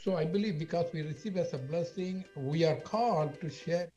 So I believe because we receive as a blessing, we are called to share.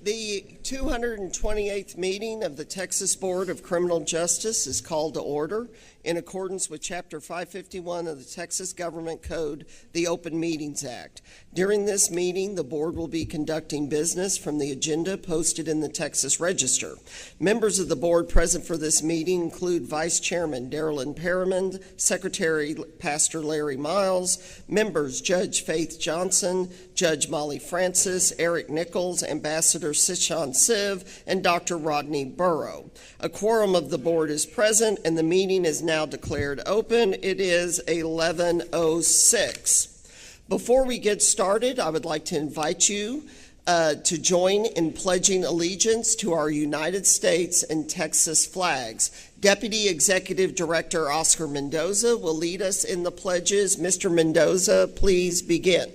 The 228th meeting of the Texas Board of Criminal Justice is called to order in accordance with Chapter 551 of the Texas Government Code, the Open Meetings Act. During this meeting, the board will be conducting business from the agenda posted in the Texas Register. Members of the board present for this meeting include Vice Chairman Darylyn Perriman, Secretary Pastor Larry Miles, members Judge Faith Johnson, Judge Molly Francis, Eric Nichols, Ambassador Sishan Siv, and Dr. Rodney Burrow. A quorum of the board is present, and the meeting is now declared open. It is 11:06. Before we get started, I would like to invite you to join in pledging allegiance to our United States and Texas flags. Deputy Executive Director Oscar Mendoza will lead us in the pledges. Mr. Mendoza, please begin.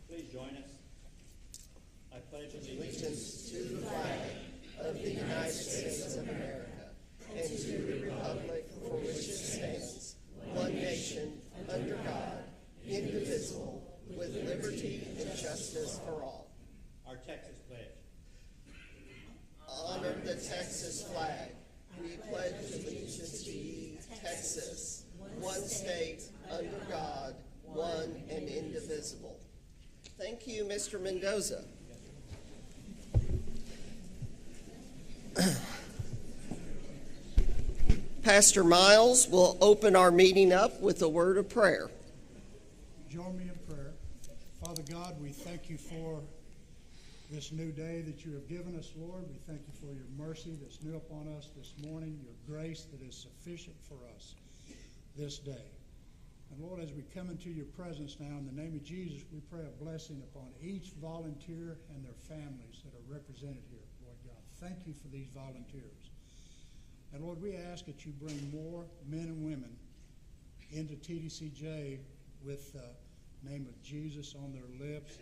Please join us. I pledge Allegiance to the flag of the United States of America and to the republic for which it stands, one nation, under God, indivisible, with liberty and justice for all. Our Texas pledge. Honor the Texas flag. We pledge allegiance to ye, Texas, one state, under God, one and indivisible. Thank you, Mr. Mendoza. Pastor Miles will open our meeting up with a word of prayer. Join me in prayer. Father God, we thank you for this new day that you have given us, Lord. We thank you for your mercy that's new upon us this morning, your grace that is sufficient for us this day. And Lord, as we come into your presence now, in the name of Jesus, we pray a blessing upon each volunteer and their families that are represented here, Lord God. Thank you for these volunteers. And Lord, we ask that you bring more men and women into TDCJ with the name of Jesus on their lips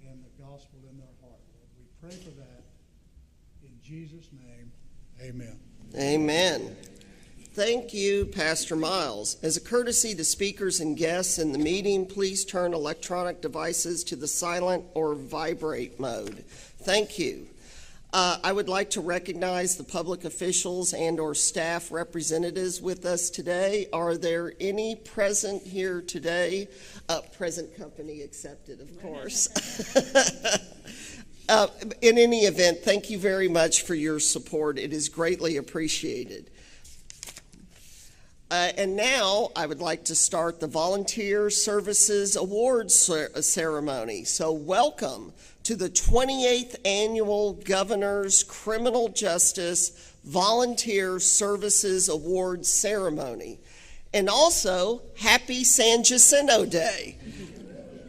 and the gospel in their heart. Lord, we pray for that. In Jesus' name, amen. Amen. Thank you, Pastor Miles. As a courtesy to speakers and guests in the meeting, please turn electronic devices to the silent or vibrate mode. Thank you. I would like to recognize the public officials and or staff representatives with us today. Are there any present here today? Present company accepted, of course. In any event, thank you very much for your support. It is greatly appreciated. And now I would like to start the Volunteer Services Awards Ceremony. So welcome to the 28th Annual Governor's Criminal Justice Volunteer Services Awards Ceremony. And also, Happy San Jacinto Day.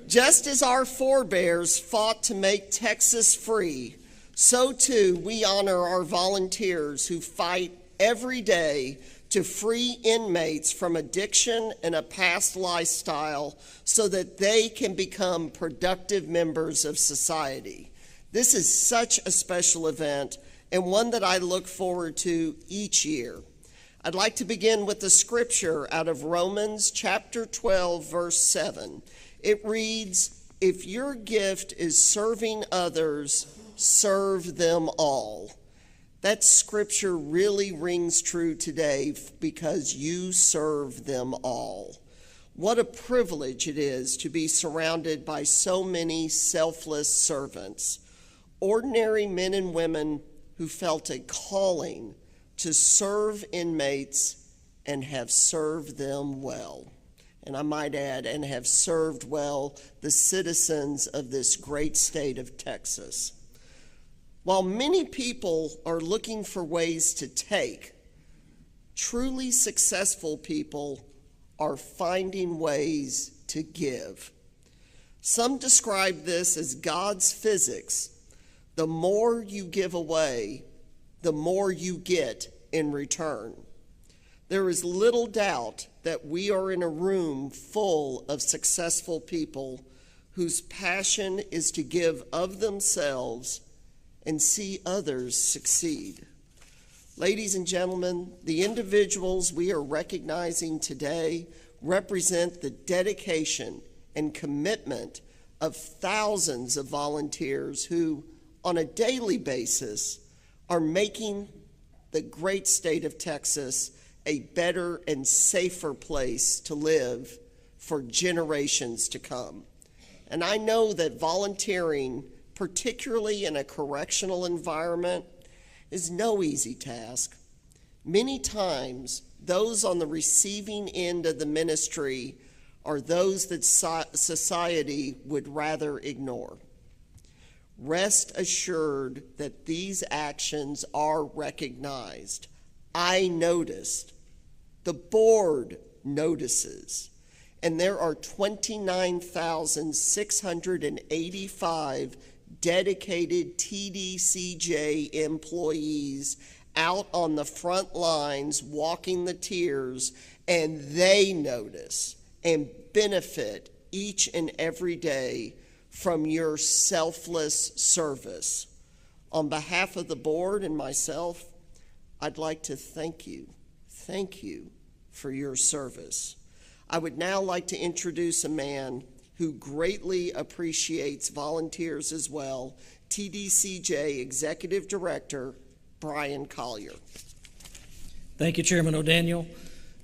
Just as our forebears fought to make Texas free, so too we honor our volunteers who fight every day to free inmates from addiction and a past lifestyle so that they can become productive members of society. This is such a special event and one that I look forward to each year. I'd like to begin with the scripture out of Romans chapter 12, verse 7. It reads, "If your gift is serving others, serve them all." That scripture really rings true today because you serve them all. What a privilege it is to be surrounded by so many selfless servants, ordinary men and women who felt a calling to serve inmates and have served them well. And I might add, and have served well the citizens of this great state of Texas. While many people are looking for ways to take, truly successful people are finding ways to give. Some describe this as God's physics. The more you give away, the more you get in return. There is little doubt that we are in a room full of successful people whose passion is to give of themselves and see others succeed. Ladies and gentlemen, the individuals we are recognizing today represent the dedication and commitment of thousands of volunteers who, on a daily basis, are making the great state of Texas a better and safer place to live for generations to come. And I know that volunteering, particularly in a correctional environment, is no easy task. Many times, those on the receiving end of the ministry are those that society would rather ignore. Rest assured that these actions are recognized. I noticed. The board notices. And there are 29,685 dedicated TDCJ employees out on the front lines walking the tiers, and they notice and benefit each and every day from your selfless service. On behalf of the board and myself, I'd like to thank you for your service. I would now like to introduce a man who greatly appreciates volunteers as well, TDCJ Executive Director, Brian Collier. Thank you, Chairman O'Daniel,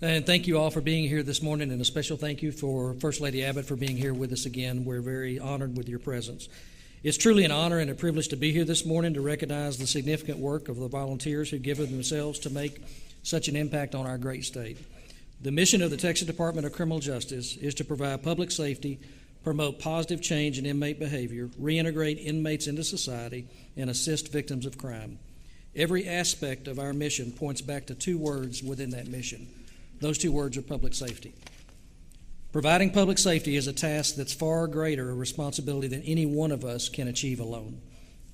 and thank you all for being here this morning, and a special thank you for First Lady Abbott for being here with us again. We're very honored with your presence. It's truly an honor and a privilege to be here this morning to recognize the significant work of the volunteers who give of themselves to make such an impact on our great state. The mission of the Texas Department of Criminal Justice is to provide public safety, promote positive change in inmate behavior, reintegrate inmates into society, and assist victims of crime. Every aspect of our mission points back to two words within that mission. Those two words are public safety. Providing public safety is a task that's far greater a responsibility than any one of us can achieve alone.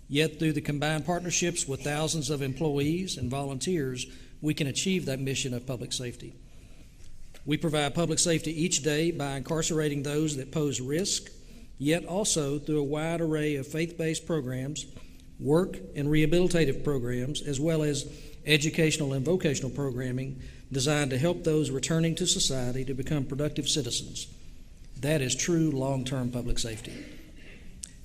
Yet through the combined partnerships with thousands of employees and volunteers, we can achieve that mission of public safety. We provide public safety each day by incarcerating those that pose risk, yet also through a wide array of faith-based programs, work and rehabilitative programs, as well as educational and vocational programming designed to help those returning to society to become productive citizens. That is true long-term public safety.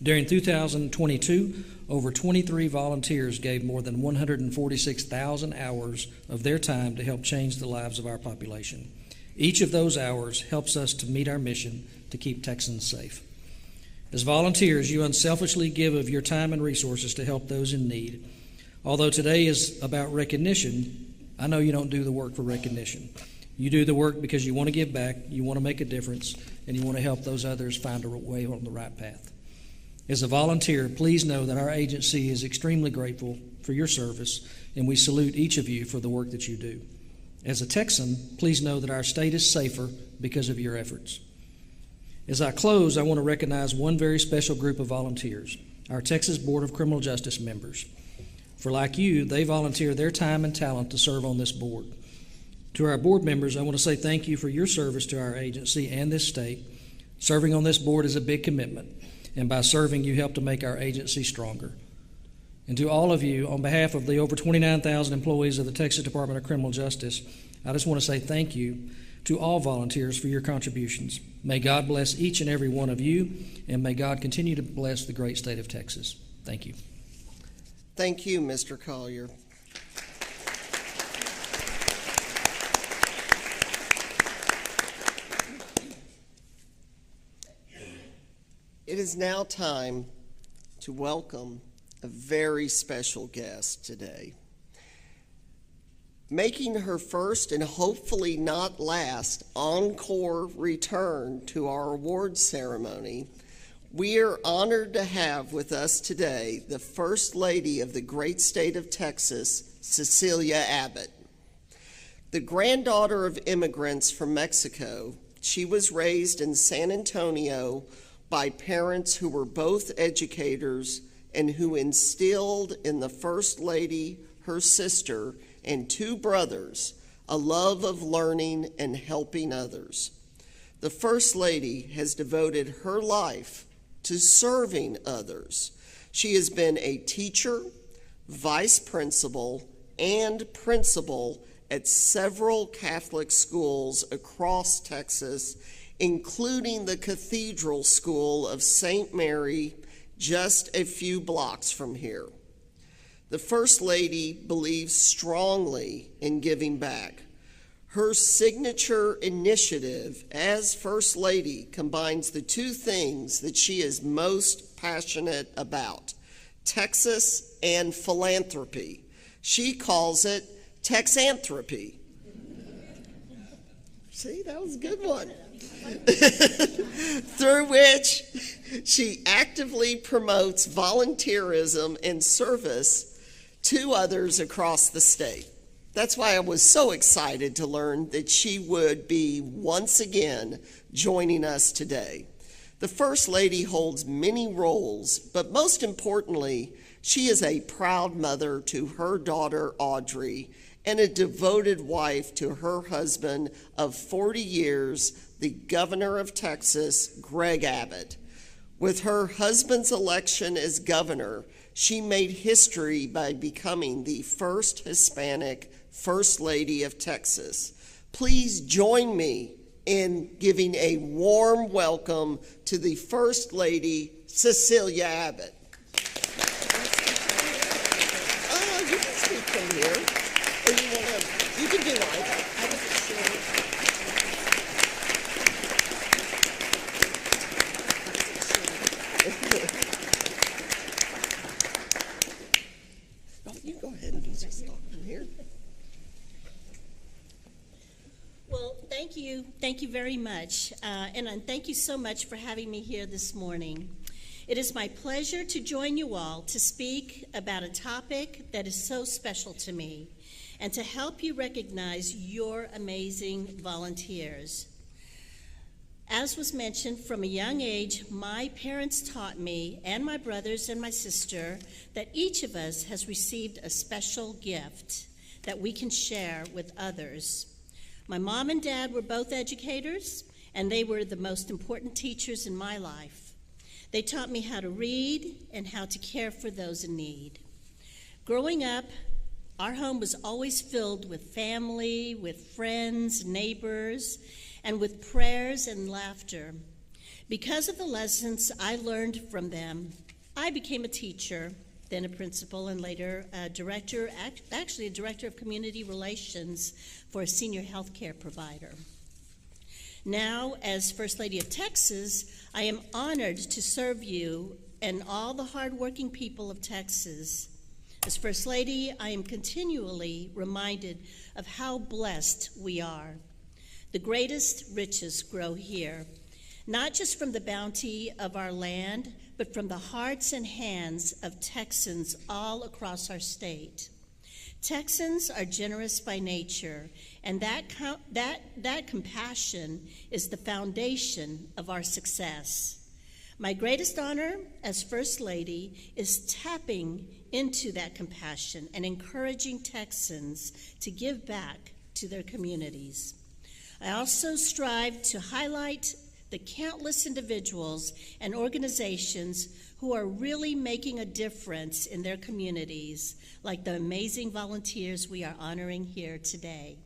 During 2022, over 23 volunteers gave more than 146,000 hours of their time to help change the lives of our population. Each of those hours helps us to meet our mission to keep Texans safe. As volunteers, you unselfishly give of your time and resources to help those in need. Although today is about recognition, I know you don't do the work for recognition. You do the work because you want to give back, you want to make a difference, and you want to help those others find a way on the right path. As a volunteer, please know that our agency is extremely grateful for your service, and we salute each of you for the work that you do. As a Texan, please know that our state is safer because of your efforts. As I close, I want to recognize one very special group of volunteers, our Texas Board of Criminal Justice members. For like you, they volunteer their time and talent to serve on this board. To our board members, I want to say thank you for your service to our agency and this state. Serving on this board is a big commitment, and by serving, you help to make our agency stronger. And to all of you, on behalf of the over 29,000 employees of the Texas Department of Criminal Justice, I just want to say thank you to all volunteers for your contributions. May God bless each and every one of you, and may God continue to bless the great state of Texas. Thank you. Thank you, Mr. Collier. It is now time to welcome a very special guest today. Making her first and hopefully not last encore return to our awards ceremony, we are honored to have with us today the First Lady of the great state of Texas, Cecilia Abbott. The granddaughter of immigrants from Mexico, she was raised in San Antonio by parents who were both educators and who instilled in the First Lady, her sister, and two brothers a love of learning and helping others. The First Lady has devoted her life to serving others. She has been a teacher, vice principal, and principal at several Catholic schools across Texas including the Cathedral School of St. Mary, just a few blocks from here. The First Lady believes strongly in giving back. Her signature initiative as First Lady combines the two things that she is most passionate about: Texas and philanthropy. She calls it Texanthropy. See, that was a good one. Through which she actively promotes volunteerism and service to others across the state. That's why I was so excited to learn that she would be once again joining us today. The First Lady holds many roles, but most importantly, she is a proud mother to her daughter Audrey and a devoted wife to her husband of 40 years, the Governor of Texas, Greg Abbott. With her husband's election as governor, she made history by becoming the first Hispanic First Lady of Texas. Please join me in giving a warm welcome to the First Lady, Cecilia Abbott. You can speak from here. Or you can do either. I wasn't sure. Oh, you go ahead and just talk from here. Well, thank you. Thank you very much. And thank you so much for having me here this morning. It is my pleasure to join you all to speak about a topic that is so special to me and to help you recognize your amazing volunteers. As was mentioned, from a young age, my parents taught me and my brothers and my sister that each of us has received a special gift that we can share with others. My mom and dad were both educators, and they were the most important teachers in my life. They taught me how to read and how to care for those in need. Growing up, our home was always filled with family, with friends, neighbors, and with prayers and laughter. Because of the lessons I learned from them, I became a teacher, then a principal, and later a director of community relations for a senior health care provider. Now, as First Lady of Texas, I am honored to serve you and all the hardworking people of Texas. As First Lady, I am continually reminded of how blessed we are. The greatest riches grow here, not just from the bounty of our land, but from the hearts and hands of Texans all across our state. Texans are generous by nature, and that compassion is the foundation of our success. My greatest honor as First Lady is tapping into that compassion and encouraging Texans to give back to their communities. I also strive to highlight the countless individuals and organizations who are really making a difference in their communities, like the amazing volunteers we are honoring here today.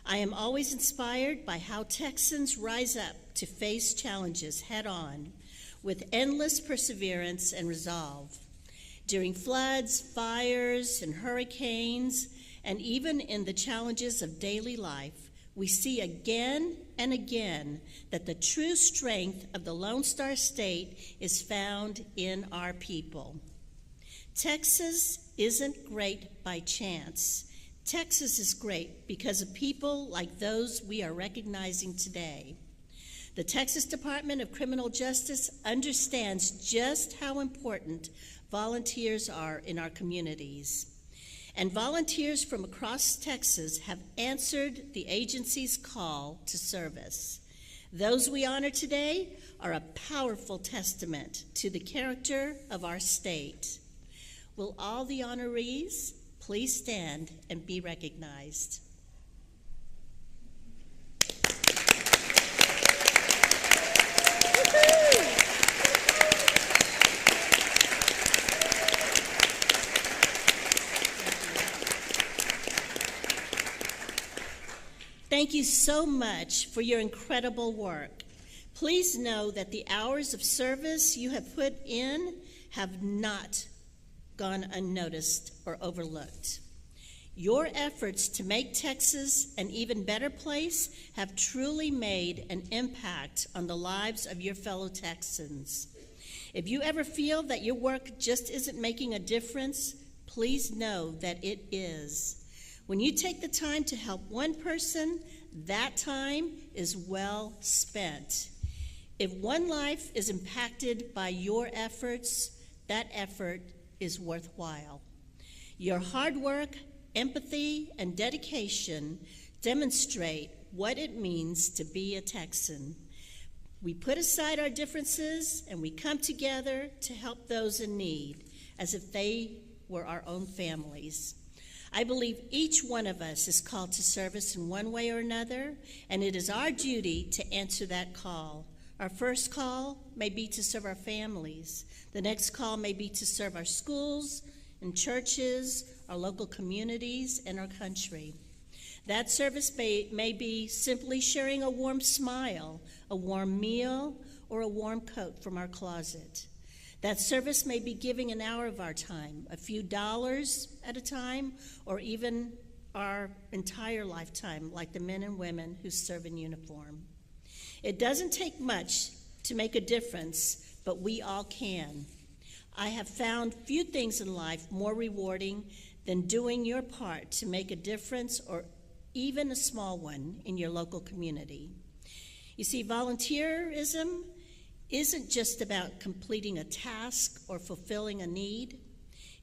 I am always inspired by how Texans rise up to face challenges head-on with endless perseverance and resolve. During floods, fires, and hurricanes, and even in the challenges of daily life, we see again and again that the true strength of the Lone Star State is found in our people. Texas isn't great by chance. Texas is great because of people like those we are recognizing today. The Texas Department of Criminal Justice understands just how important volunteers are in our communities. And volunteers from across Texas have answered the agency's call to service. Those we honor today are a powerful testament to the character of our state. Will all the honorees please stand and be recognized? Thank you so much for your incredible work. Please know that the hours of service you have put in have not gone unnoticed or overlooked. Your efforts to make Texas an even better place have truly made an impact on the lives of your fellow Texans. If you ever feel that your work just isn't making a difference, please know that it is. When you take the time to help one person, that time is well spent. If one life is impacted by your efforts, that effort is worthwhile. Your hard work, empathy, and dedication demonstrate what it means to be a Texan. We put aside our differences and we come together to help those in need as if they were our own families. I believe each one of us is called to service in one way or another, and it is our duty to answer that call. Our first call may be to serve our families. The next call may be to serve our schools and churches, our local communities, and our country. That service may be simply sharing a warm smile, a warm meal, or a warm coat from our closet. That service may be giving an hour of our time, a few dollars at a time, or even our entire lifetime, like the men and women who serve in uniform. It doesn't take much to make a difference, but we all can. I have found few things in life more rewarding than doing your part to make a difference, or even a small one, in your local community. You see, volunteerism isn't just about completing a task or fulfilling a need.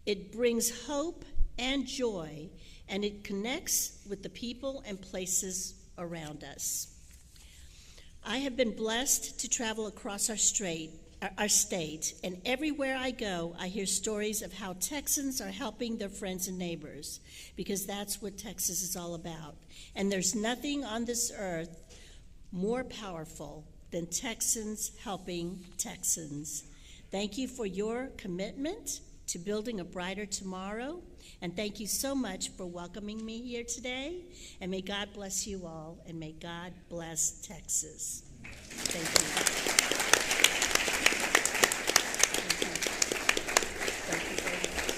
It brings hope and joy, and it connects with the people and places around us. I have been blessed to travel across our state, and everywhere I go, I hear stories of how Texans are helping their friends and neighbors, because that's what Texas is all about. And there's nothing on this earth more powerful than Texans helping Texans. Thank you for your commitment to building a brighter tomorrow, and thank you so much for welcoming me here today, and may God bless you all, and may God bless Texas. Thank you. Thank you very much.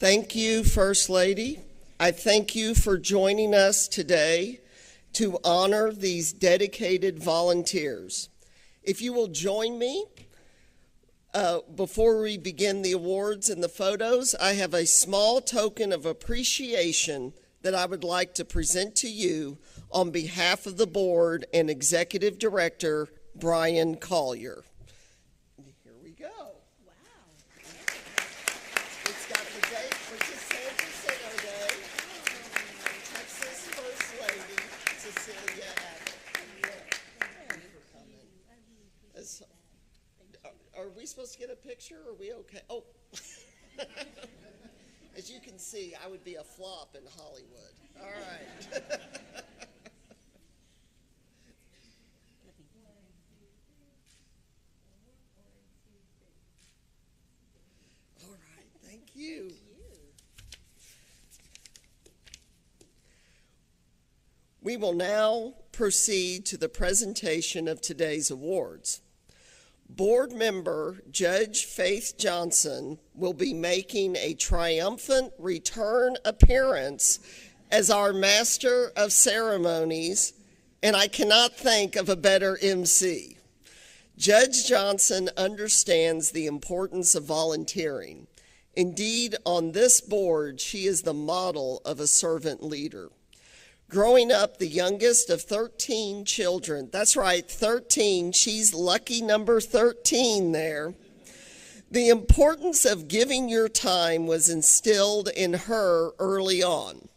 Thank you, First Lady. I thank you for joining us today to honor these dedicated volunteers. If you will join me, before we begin the awards and the photos, I have a small token of appreciation that I would like to present to you on behalf of the board and Executive Director, Brian Collier. Here we go. It's got the date, which is San Jacinto Day. Texas First Lady, Cecilia Abbott. Thank you for coming. Are we supposed to get a picture? Are we okay? Oh. As you can see, I would be a flop in Hollywood. All right. All right, thank you. We will now proceed to the presentation of today's awards. Board member Judge Faith Johnson will be making a triumphant return appearance as our Master of Ceremonies, and I cannot think of a better MC. Judge Johnson understands the importance of volunteering. Indeed, on this board, she is the model of a servant leader. Growing up the youngest of 13 children, that's right, 13, she's lucky number 13 there. The importance of giving your time was instilled in her early on.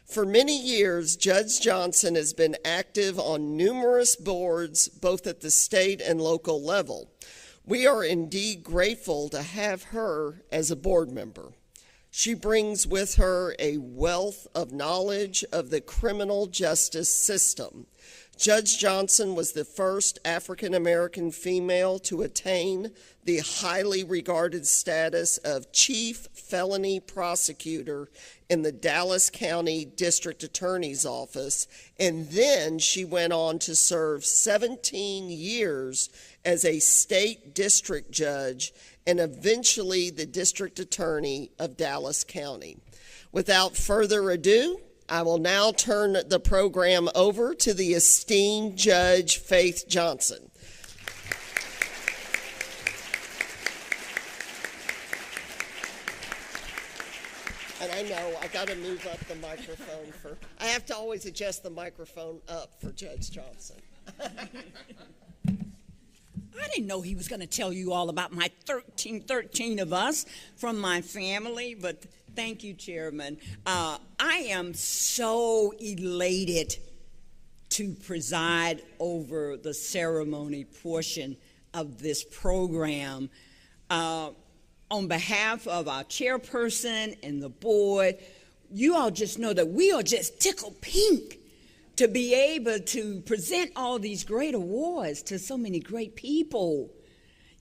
For many years, Judge Johnson has been active on numerous boards, both at the state and local level. We are indeed grateful to have her as a board member. She brings with her a wealth of knowledge of the criminal justice system, Judge Johnson was the first African American female to attain the highly regarded status of Chief Felony Prosecutor in the Dallas County District Attorney's Office, and then she went on to serve 17 years as a state district judge and eventually the District Attorney of Dallas County. Without further ado, I will now turn the program over to the esteemed Judge Faith Johnson. And I know I got to move up the microphone I have to always adjust the microphone up for Judge Johnson. I didn't know he was going to tell you all about my 13 of us from my family, but thank you, Chairman. I am so elated to preside over the ceremony portion of this program. On behalf of our chairperson and the board, you all just know that we are just tickled pink to be able to present all these great awards to so many great people.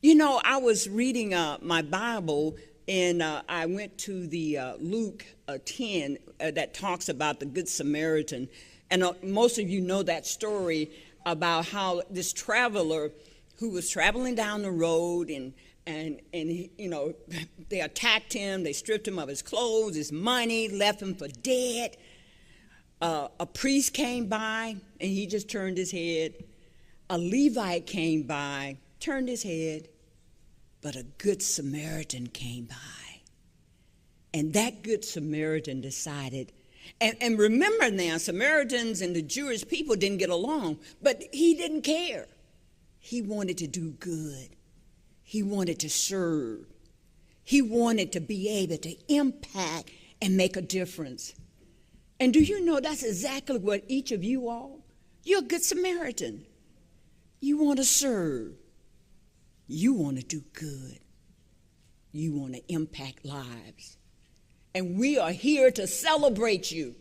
You know, I was reading my Bible, and I went to the Luke 10 that talks about the Good Samaritan. And most of you know that story about how this traveler who was traveling down the road and you know, they attacked him, they stripped him of his clothes, his money, left him for dead. A priest came by, and he just turned his head. A Levite came by, turned his head, but a Good Samaritan came by. And that Good Samaritan decided, and remember now, Samaritans and the Jewish people didn't get along, but he didn't care. He wanted to do good. He wanted to serve. He wanted to be able to impact and make a difference. And do you know that's exactly what each of you all, you're a Good Samaritan. You want to serve. You want to do good. You want to impact lives. And we are here to celebrate you.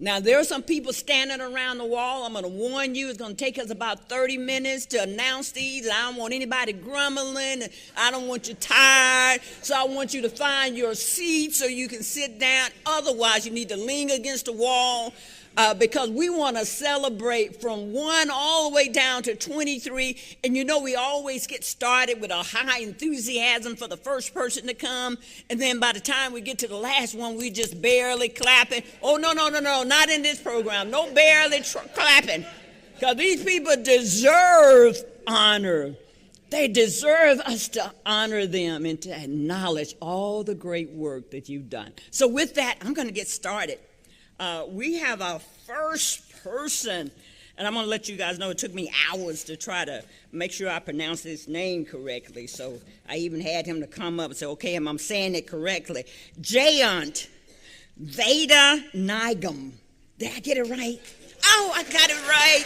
Now, there are some people standing around the wall. I'm going to warn you, it's going to take us about 30 minutes to announce these. I don't want anybody grumbling. I don't want you tired. So I want you to find your seat so you can sit down. Otherwise, you need to lean against the wall because we want to celebrate from 1 all the way down to 23. And you know, we always get started with a high enthusiasm for the first person to come. And then by the time we get to the last one, we just barely clapping. Oh, no, not in this program. No barely clapping. Because these people deserve honor. They deserve us to honor them and to acknowledge all the great work that you've done. So with that, I'm going to get started. We have our first person, and I'm going to let you guys know it took me hours to try to make sure I pronounce his name correctly. So I even had him to come up and say, okay, I'm saying it correctly. Jayant Veda Nigam. Did I get it right? Oh, I got it right.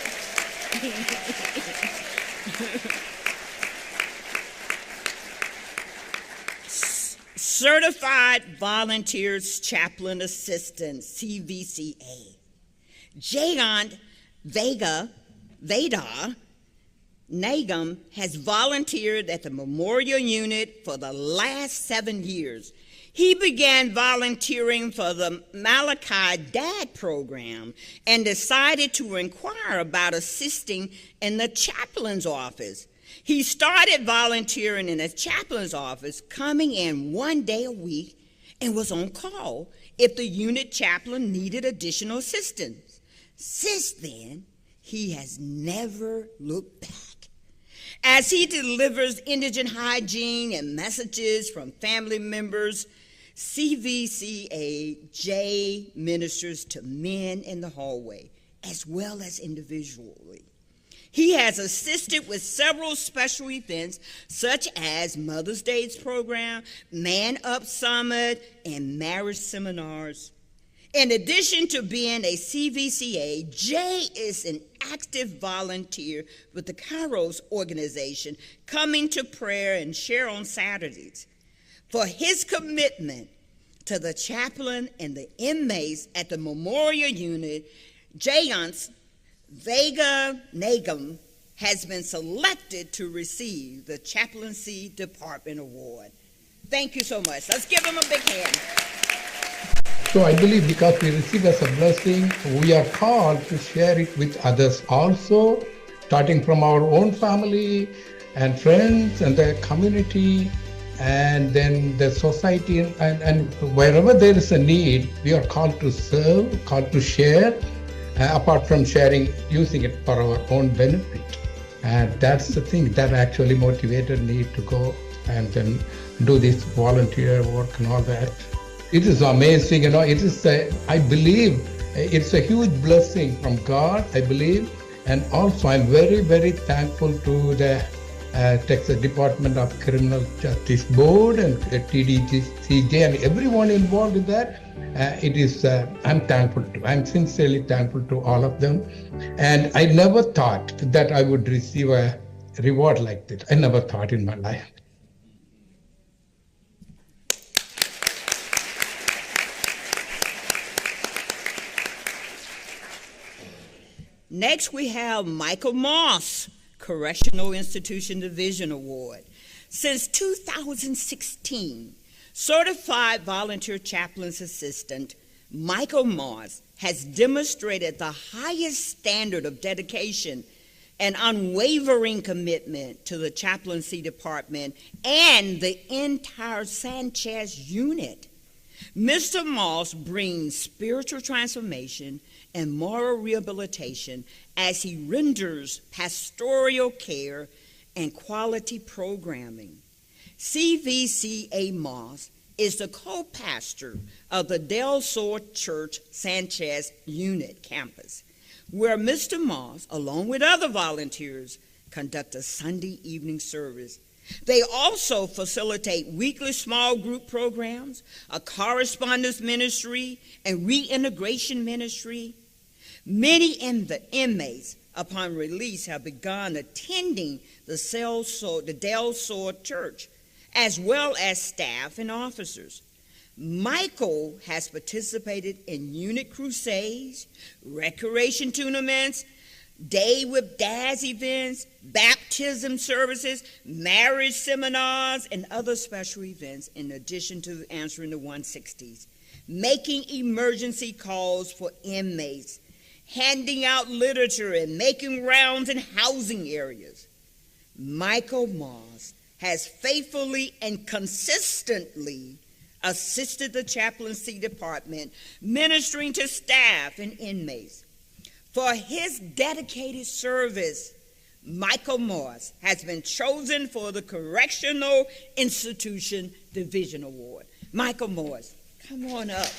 Certified Volunteers Chaplain Assistant, CVCA. Jayant Veda Nagam has volunteered at the Memorial Unit for the last 7 years. He began volunteering for the Malachi Dad program and decided to inquire about assisting in the chaplain's office. He started volunteering in the chaplain's office, coming in 1 day a week, and was on call if the unit chaplain needed additional assistance. Since then, he has never looked back. As he delivers indigent hygiene and messages from family members, CVCA J ministers to men in the hallway as well as individually. He has assisted with several special events such as Mother's Day's program, Man Up Summit, and marriage seminars. In addition to being a CVCA, Jay is an active volunteer with the Kairos organization, Coming to Prayer and Share on Saturdays. For his commitment to the chaplain and the inmates at the Memorial Unit, Jayant Vega Nagum has been selected to receive the Chaplaincy Department Award. Thank you so much. Let's give him a big hand. So I believe because we receive as a blessing, we are called to share it with others also, starting from our own family and friends and the community, and then the society, and wherever there is a need, we are called to serve, called to share, apart from sharing, using it for our own benefit. And that's the thing that actually motivated me to go and then do this volunteer work and all that. It is amazing, it is, I believe, it's a huge blessing from God, I believe. And also I'm very, very thankful to the Texas Department of Criminal Justice Board and TDCJ and everyone involved in that. I'm sincerely thankful to all of them. And I never thought that I would receive a reward like this. I never thought in my life. Next, we have Michael Moss, Correctional Institution Division Award. Since 2016, Certified Volunteer Chaplain's Assistant Michael Moss has demonstrated the highest standard of dedication and unwavering commitment to the chaplaincy department and the entire Sanchez unit. Mr. Moss brings spiritual transformation and moral rehabilitation as he renders pastoral care and quality programming. CVCA Moss is the co-pastor of the Del Sur Church Sanchez Unit campus, where Mr. Moss, along with other volunteers, conduct a Sunday evening service. They also facilitate weekly small group programs, a correspondence ministry, and reintegration ministry. Many inmates, upon release, have begun attending the Del Sur Church, as well as staff and officers. Michael has participated in unit crusades, recreation tournaments, Day with Daz events, baptism services, marriage seminars, and other special events, in addition to answering the 160s, making emergency calls for inmates, handing out literature, and making rounds in housing areas. Michael Moss has faithfully and consistently assisted the chaplaincy department, ministering to staff and inmates. For his dedicated service, Michael Moss has been chosen for the Correctional Institution Division Award. Michael Moss, come on up.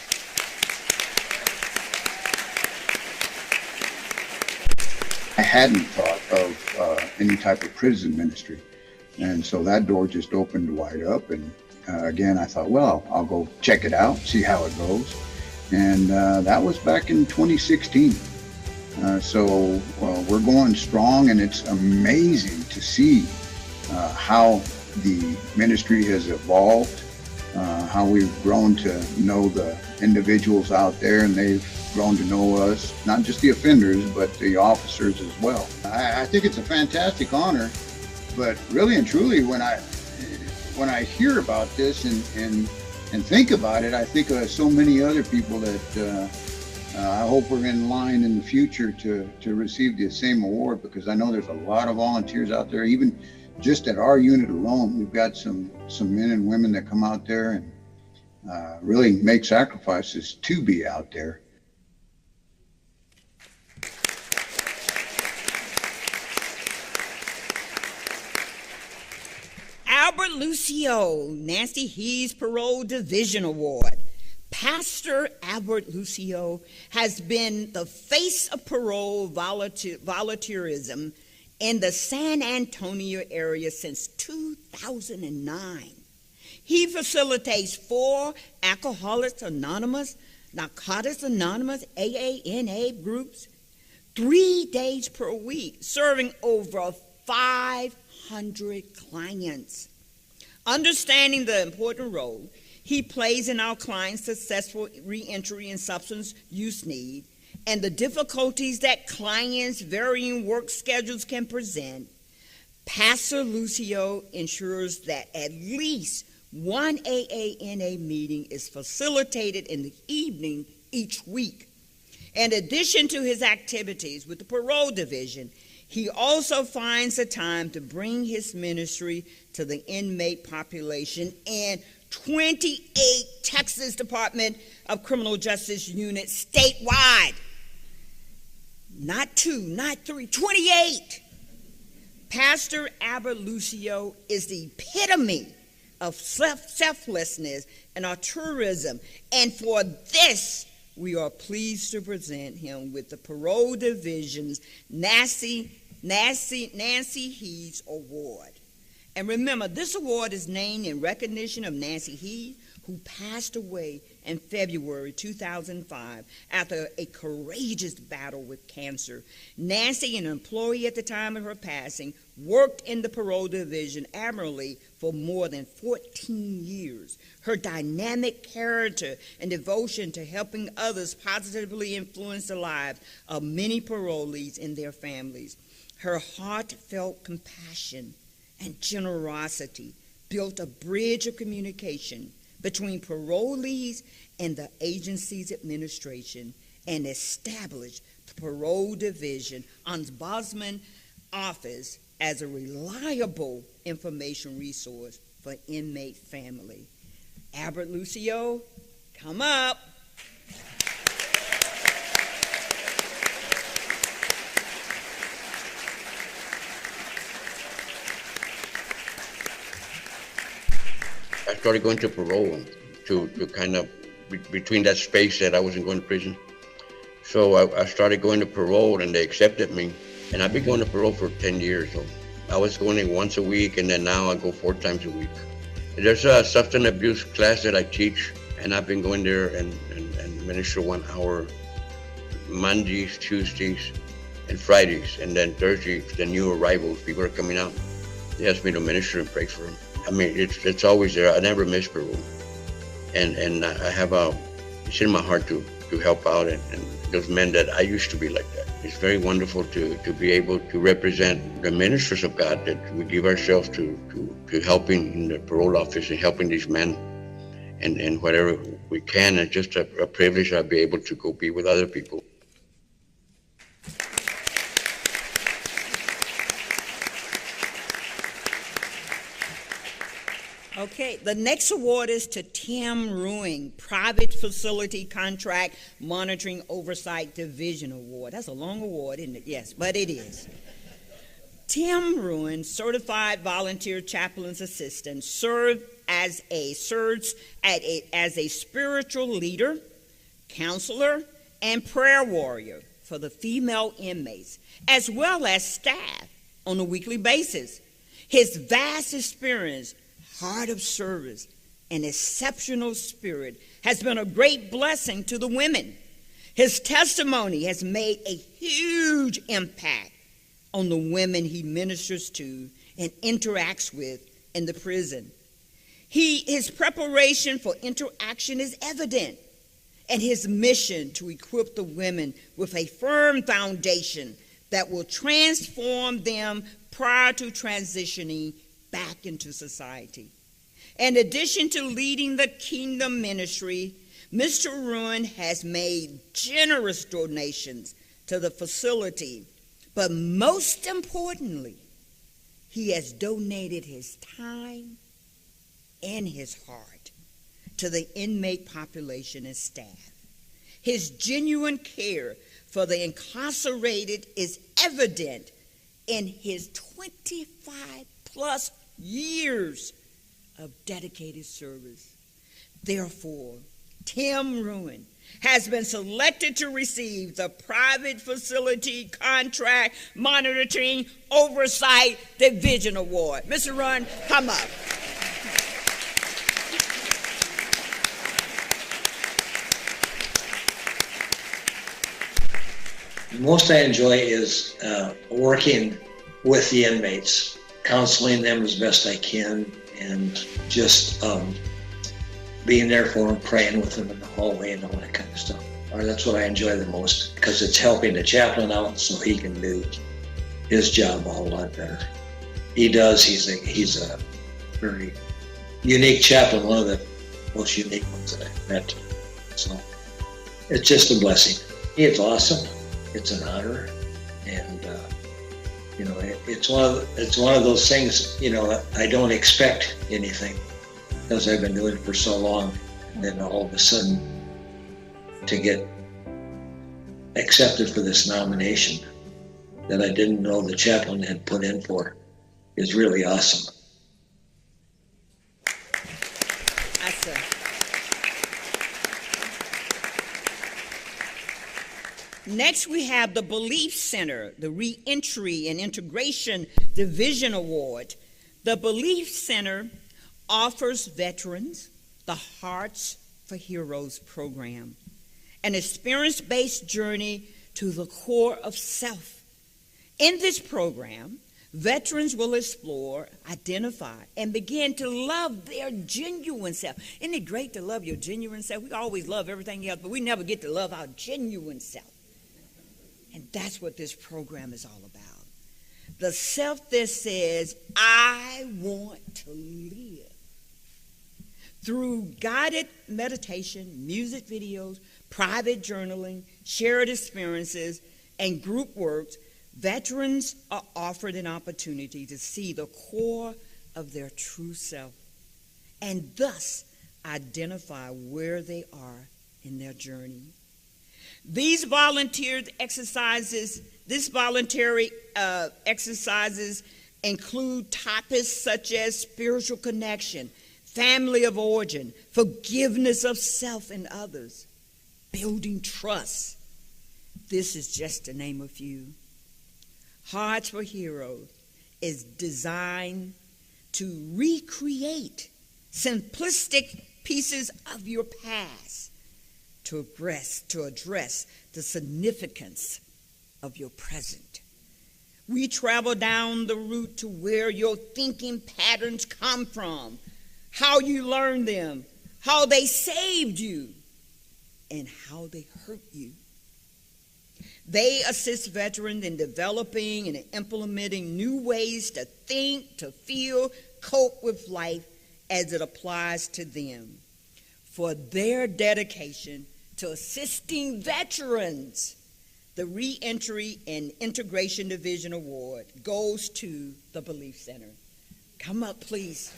I hadn't thought of any type of prison ministry. And so that door just opened wide up. And again, I thought, well, I'll go check it out, see how it goes. And that was back in 2016. So we're going strong, and it's amazing to see how the ministry has evolved, how we've grown to know the individuals out there, and they've grown to know us, not just the offenders, but the officers as well. I think it's a fantastic honor, but really and truly, when I hear about this and think about it, I think of so many other people that I hope we're in line in the future to receive the same award, because I know there's a lot of volunteers out there. Even just at our unit alone, we've got some men and women that come out there and really make sacrifices to be out there. Albert Lucio, Nancy Hees Parole Division Award. Pastor Albert Lucio has been the face of parole volunteerism in the San Antonio area since 2009. He facilitates 4 Alcoholics Anonymous, Narcotics Anonymous, AANA groups, 3 days per week, serving over 500 clients. Understanding the important role he plays in our clients' successful reentry and substance use need, and the difficulties that clients' varying work schedules can present, Pastor Lucio ensures that at least one AANA meeting is facilitated in the evening each week. In addition to his activities with the parole division, he also finds the time to bring his ministry to the inmate population in 28 Texas Department of Criminal Justice units statewide. Not 2, not 3, 28. Pastor Albert Lucio is the epitome of selflessness and altruism, and for this, we are pleased to present him with the Parole Division's Nancy Heath Award. And remember, this award is named in recognition of Nancy Heath, who passed away in February 2005 after a courageous battle with cancer. Nancy, an employee at the time of her passing, worked in the Parole Division admirably for more than 14 years. Her dynamic character and devotion to helping others positively influenced the lives of many parolees and their families. Her heartfelt compassion and generosity built a bridge of communication between parolees and the agency's administration and established the Parole Division Ombudsman Office as a reliable information resource for inmate family. Albert Lucio, come up. I started going to parole to kind of between that space that I wasn't going to prison. So I started going to parole and they accepted me. And I've been going to parole for 10 years. So I was going in once a week and then now I go 4 times a week. There's a substance abuse class that I teach and I've been going there and minister 1 hour Mondays, Tuesdays, and Fridays. And then Thursdays, the new arrivals, people are coming out. They ask me to minister and pray for them. I mean, it's always there. I never miss parole. And I have it's in my heart to help out and those men that I used to be like that. It's very wonderful to be able to represent the ministers of God, that we give ourselves to helping in the parole office and helping these men and whatever we can. It's just a privilege I'll be able to go be with other people. Okay, the next award is to Tim Ruing, Private Facility Contract Monitoring Oversight Division Award. That's a long award, isn't it? Yes, but it is. Tim Ruing, Certified Volunteer Chaplain's Assistant, served as a spiritual leader, counselor, and prayer warrior for the female inmates, as well as staff on a weekly basis. His vast experience, heart of service, and exceptional spirit has been a great blessing to the women. His testimony has made a huge impact on the women he ministers to and interacts with in the prison. His preparation for interaction is evident, and his mission to equip the women with a firm foundation that will transform them prior to transitioning back into society. In addition to leading the kingdom ministry, Mr. Ruin has made generous donations to the facility, but most importantly, he has donated his time and his heart to the inmate population and staff. His genuine care for the incarcerated is evident in his 25 plus years of dedicated service. Therefore, Tim Ruin has been selected to receive the Private Facility Contract Monitoring Oversight Division Award. Mr. Ruin, come up. The most I enjoy is working with the inmates, counseling them as best I can, and just being there for them, praying with them in the hallway and all that kind of stuff. or that's what I enjoy the most, because it's helping the chaplain out so he can do his job a whole lot better. He does. He's a very unique chaplain, one of the most unique ones that I've met. So it's just a blessing. It's awesome. It's an honor, and it's one of those things. I don't expect anything because I've been doing it for so long, and then all of a sudden to get accepted for this nomination that I didn't know the chaplain had put in for is really awesome. Awesome. Next, we have the Belief Center, the Reentry and Integration Division Award. The Belief Center offers veterans the Hearts for Heroes program, an experience-based journey to the core of self. In this program, veterans will explore, identify, and begin to love their genuine self. Isn't it great to love your genuine self? We always love everything else, but we never get to love our genuine self. And that's what this program is all about. The self that says, I want to live. Through guided meditation, music videos, private journaling, shared experiences, and group works, veterans are offered an opportunity to see the core of their true self and thus identify where they are in their journey. These voluntary exercises include topics such as spiritual connection, family of origin, forgiveness of self and others, building trust. This is just to name a few. Hearts for Heroes is designed to recreate simplistic pieces of your past to address the significance of your present. We travel down the route to where your thinking patterns come from, how you learned them, how they saved you, and how they hurt you. They assist veterans in developing and implementing new ways to think, to feel, cope with life as it applies to them. For their dedication to assisting veterans, the Reentry and Integration Division Award goes to the Belief Center. Come up, please.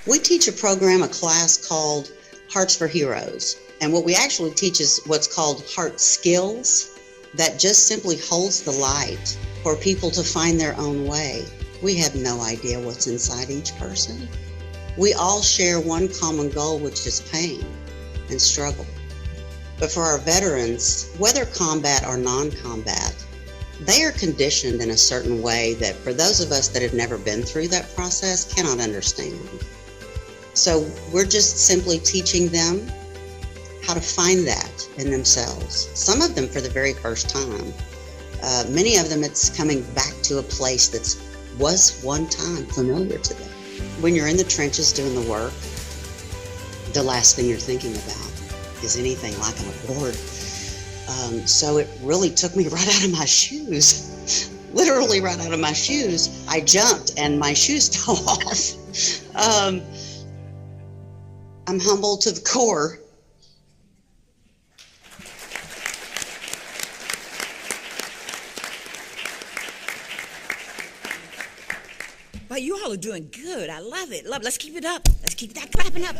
We teach a class called Hearts for Heroes. And what we actually teach is what's called heart skills that just simply holds the light for people to find their own way. We have no idea what's inside each person. We all share one common goal, which is pain and struggle. But for our veterans, whether combat or non-combat, they are conditioned in a certain way that for those of us that have never been through that process cannot understand. So we're just simply teaching them how to find that in themselves. Some of them for the very first time. Many of them it's coming back to a place that was one time familiar to them. When you're in the trenches doing the work, the last thing you're thinking about is anything like an award. So it really took me right out of my shoes. Literally right out of my shoes. I jumped and my shoes fell off. I'm humbled to the core. But you all are doing good. I love it. Let's keep it up. Let's keep that clapping up.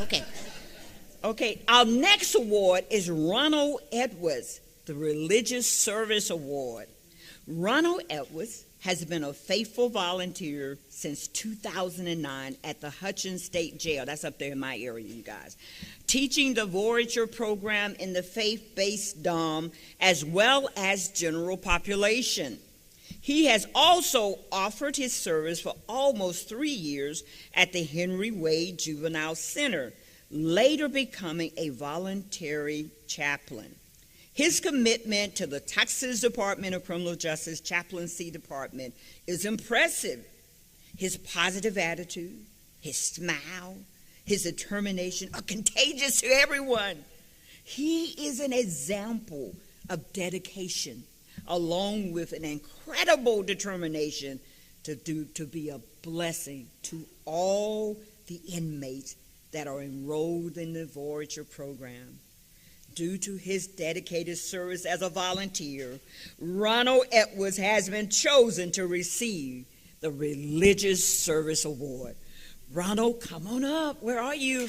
Okay. Our next award is Ronald Edwards, the Religious Service Award. Ronald Edwards has been a faithful volunteer since 2009 at the Hutchins State Jail. That's up there in my area, you guys. Teaching the Voyager program in the faith-based DOM as well as general population. He has also offered his service for almost 3 years at the Henry Wade Juvenile Center, later becoming a voluntary chaplain. His commitment to the Texas Department of Criminal Justice Chaplaincy Department is impressive. His positive attitude, his smile, his determination are contagious to everyone. He is an example of dedication, along with an incredible determination to be a blessing to all the inmates that are enrolled in the Voyager program. Due to his dedicated service as a volunteer, Ronald Edwards has been chosen to receive the Religious Service Award. Ronald, come on up. Where are you?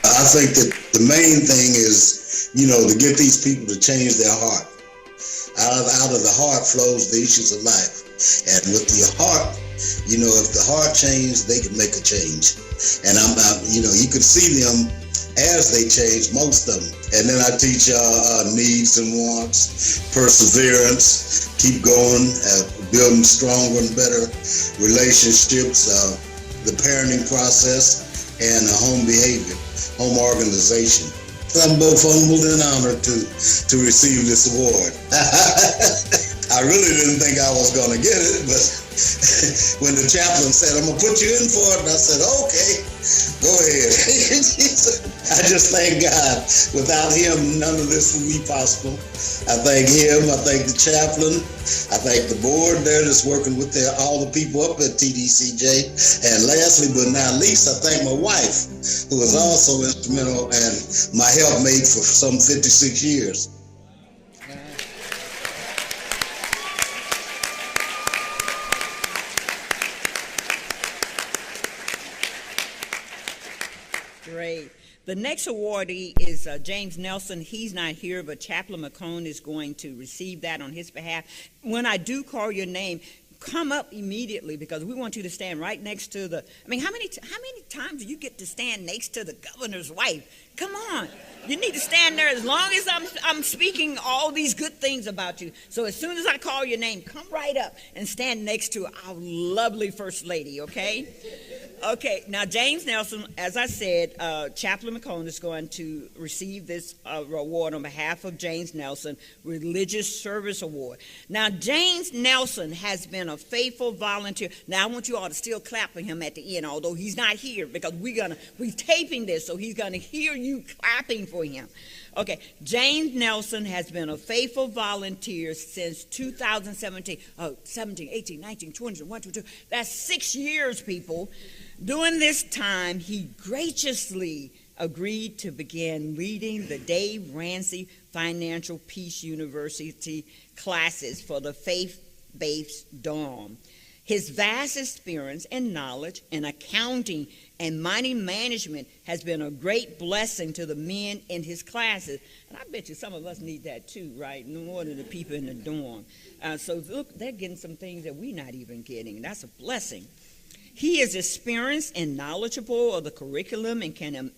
I think that the main thing is, to get these people to change their heart. Out of the heart flows the issues of life. And with your heart, if the heart changed, they can make a change. And you can see them as they change, most of them. And then I teach needs and wants, perseverance, keep going, building stronger and better relationships, the parenting process, and home behavior, home organization. I'm both humbled and honored to receive this award. I really didn't think I was going to get it, but when the chaplain said, I'm going to put you in for it, and I said, okay, go ahead. I just thank God. Without him, none of this would be possible. I thank him. I thank the chaplain. I thank the board there that's working with all the people up at TDCJ. And lastly, but not least, I thank my wife, who was also instrumental and my helpmate for some 56 years. Great. The next awardee is James Nelson. He's not here, but Chaplain McCone is going to receive that on his behalf. When I do call your name, come up immediately, because we want you to stand right next to the, how many times do you get to stand next to the governor's wife? Come on. You need to stand there as long as I'm speaking all these good things about you. So as soon as I call your name, come right up and stand next to our lovely First Lady, okay? Okay, now James Nelson, as I said, Chaplain McCone is going to receive this award on behalf of James Nelson, Religious Service Award. Now, James Nelson has been a faithful volunteer. Now, I want you all to still clap for him at the end, although he's not here, because we're taping this, so he's going to hear you clapping for him. Okay, James Nelson has been a faithful volunteer since 2017. 17, 18, 19, 20, 1, 2, 2. That's 6 years, people. During this time, he graciously agreed to begin leading the Dave Ramsey Financial Peace University classes for the faith-based dorm. His vast experience and knowledge in accounting and money management has been a great blessing to the men in his classes. And I bet you some of us need that too, right? No more than the people in the dorm. So look, they're getting some things that we're not even getting. That's a blessing. He is experienced and knowledgeable of the curriculum and can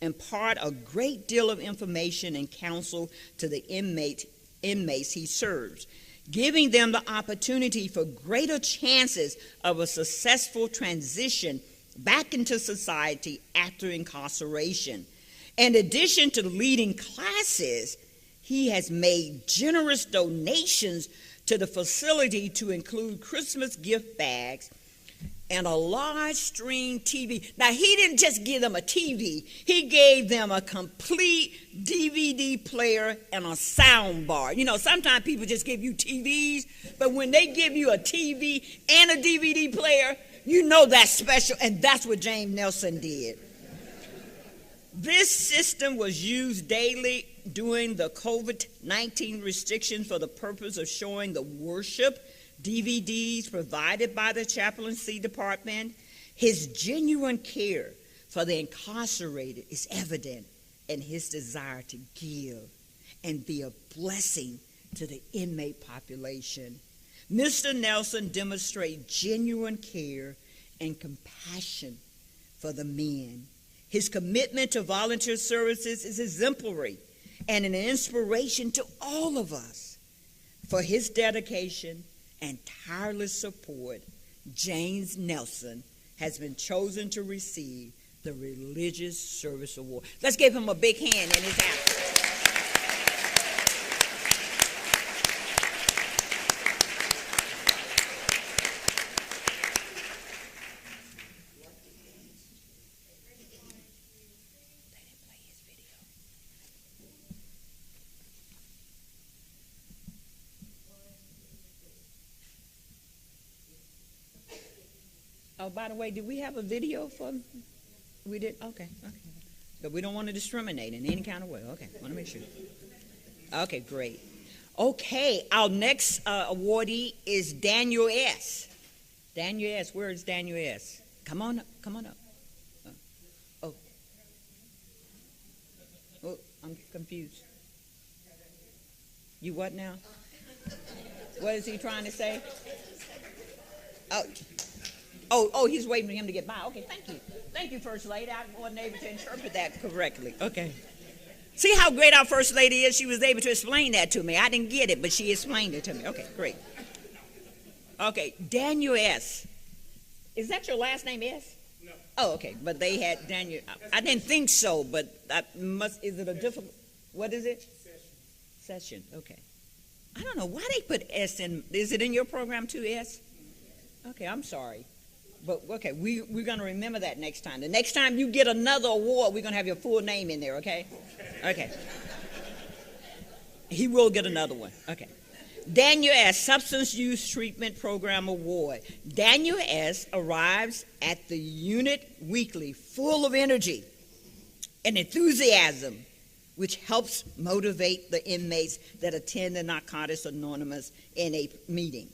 impart a great deal of information and counsel to the inmates he serves, giving them the opportunity for greater chances of a successful transition back into society after incarceration. In addition to leading classes, he has made generous donations to the facility to include Christmas gift bags and a large screen TV. Now, he didn't just give them a TV. He gave them a complete DVD player and a sound bar. Sometimes people just give you TVs, but when they give you a TV and a DVD player, that's special, and that's what James Nelson did. This system was used daily during the COVID-19 restrictions for the purpose of showing the worship DVDs provided by the chaplaincy department. His genuine care for the incarcerated is evident in his desire to give and be a blessing to the inmate population. Mr. Nelson demonstrates genuine care and compassion for the men. His commitment to volunteer services is exemplary and an inspiration to all of us. For his dedication and tireless support, James Nelson has been chosen to receive the Religious Service Award. Let's give him a big hand in his absence. Oh, by the way, did we have a video for? We did? Okay. But we don't want to discriminate in any kind of way. Okay, want to make sure. Okay, great. Okay, our next awardee is Daniel S. Daniel S., where is Daniel S.? Come on up. Oh, I'm confused. You what now? What is he trying to say? Oh, he's waiting for him to get by. Okay, thank you. Thank you, First Lady. I wasn't able to interpret that correctly. Okay. See how great our First Lady is? She was able to explain that to me. I didn't get it, but she explained it to me. Okay, great. Okay, Daniel S. Is that your last name, S? No. Oh, okay, but they had Daniel. I didn't think so, but is it a difficult, what is it? Session, okay. I don't know why they put S in. Is it in your program too, S? Okay, I'm sorry. But, okay, we're going to remember that next time. The next time you get another award, we're going to have your full name in there, okay? Okay. He will get another one. Okay. Daniel S., Substance Use Treatment Program Award. Daniel S. arrives at the unit weekly full of energy and enthusiasm, which helps motivate the inmates that attend the Narcotics Anonymous NA meeting.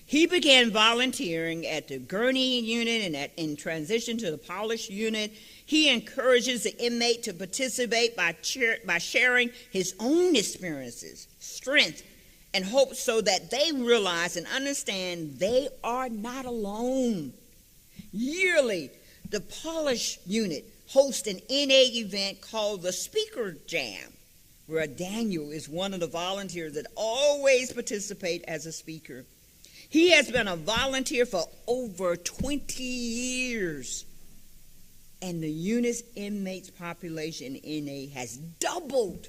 He began volunteering at the Gurney unit and in transition to the Polish unit. He encourages the inmate to participate by sharing his own experiences, strength, and hope so that they realize and understand they are not alone. Yearly, the Polish unit hosts an NA event called the Speaker Jam, where Daniel is one of the volunteers that always participate as a speaker. He has been a volunteer for over 20 years, and the unit's inmates population in NA has doubled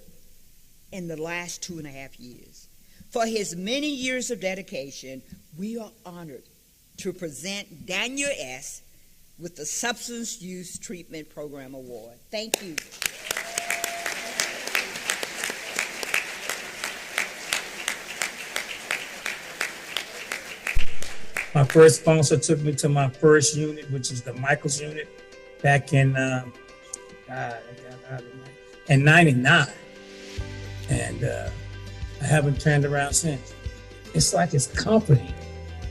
in the last 2.5 years. For his many years of dedication, we are honored to present Daniel S. with the Substance Use Treatment Program Award. Thank you. My first sponsor took me to my first unit, which is the Michaels unit, back in '99, and I haven't turned around since. It's like it's comforting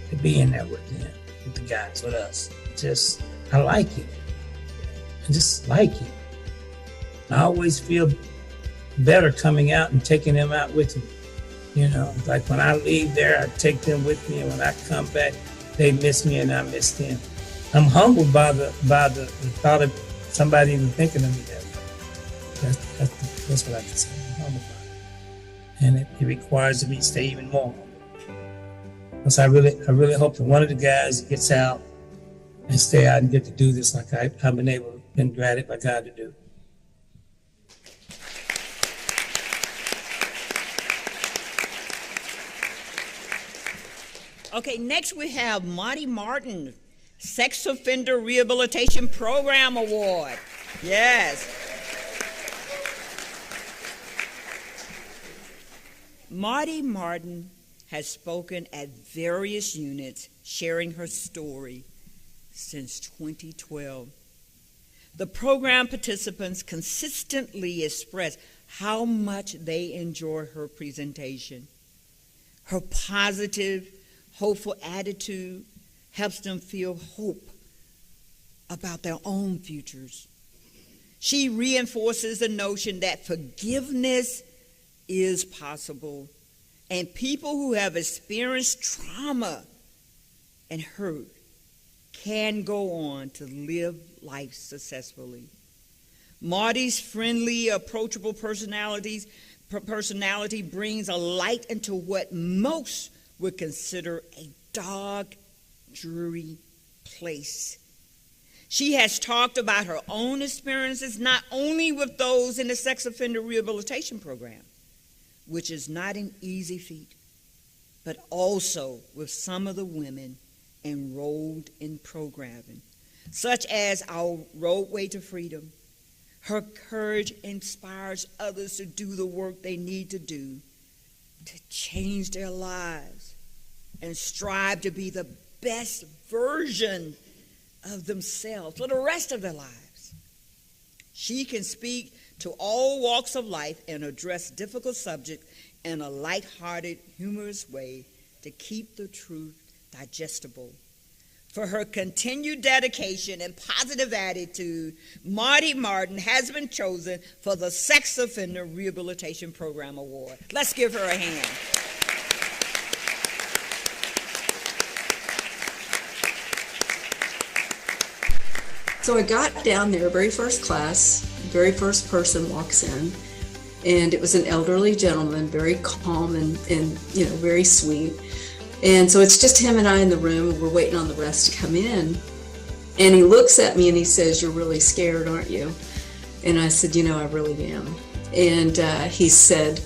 to be in there with them, with the guys, with us. I like it. I just like it. I always feel better coming out and taking them out with me. You know, like when I leave there, I take them with me, and when I come back, they miss me and I miss them. I'm humbled by the thought of somebody even thinking of me that way. That's what I can say. I'm humbled by it. And it requires me to stay even more. Because I really hope that one of the guys gets out and stay out and get to do this like I've been granted by God to do. Okay, next we have Monty Martin, Sex Offender Rehabilitation Program Award. Yes. Marty Martin has spoken at various units, sharing her story since 2012. The program participants consistently express how much they enjoy her presentation. Her positive, hopeful attitude helps them feel hope about their own futures. She reinforces the notion that forgiveness is possible, and people who have experienced trauma and hurt can go on to live life successfully. Marty's friendly, approachable personality brings a light into what most would consider a dark, dreary place. She has talked about her own experiences, not only with those in the sex offender rehabilitation program, which is not an easy feat, but also with some of the women enrolled in programming, such as our Roadway to Freedom. Her courage inspires others to do the work they need to do to change their lives and strive to be the best version of themselves for the rest of their lives. She can speak to all walks of life and address difficult subjects in a lighthearted, humorous way to keep the truth digestible. For her continued dedication and positive attitude, Marty Martin has been chosen for the Sex Offender Rehabilitation Program Award. Let's give her a hand. So I got down there, very first class, very first person walks in, and it was an elderly gentleman, very calm and very sweet. And so it's just him and I in the room. We're waiting on the rest to come in. And he looks at me and he says, "You're really scared, aren't you?" And I said, "I really am." And he said,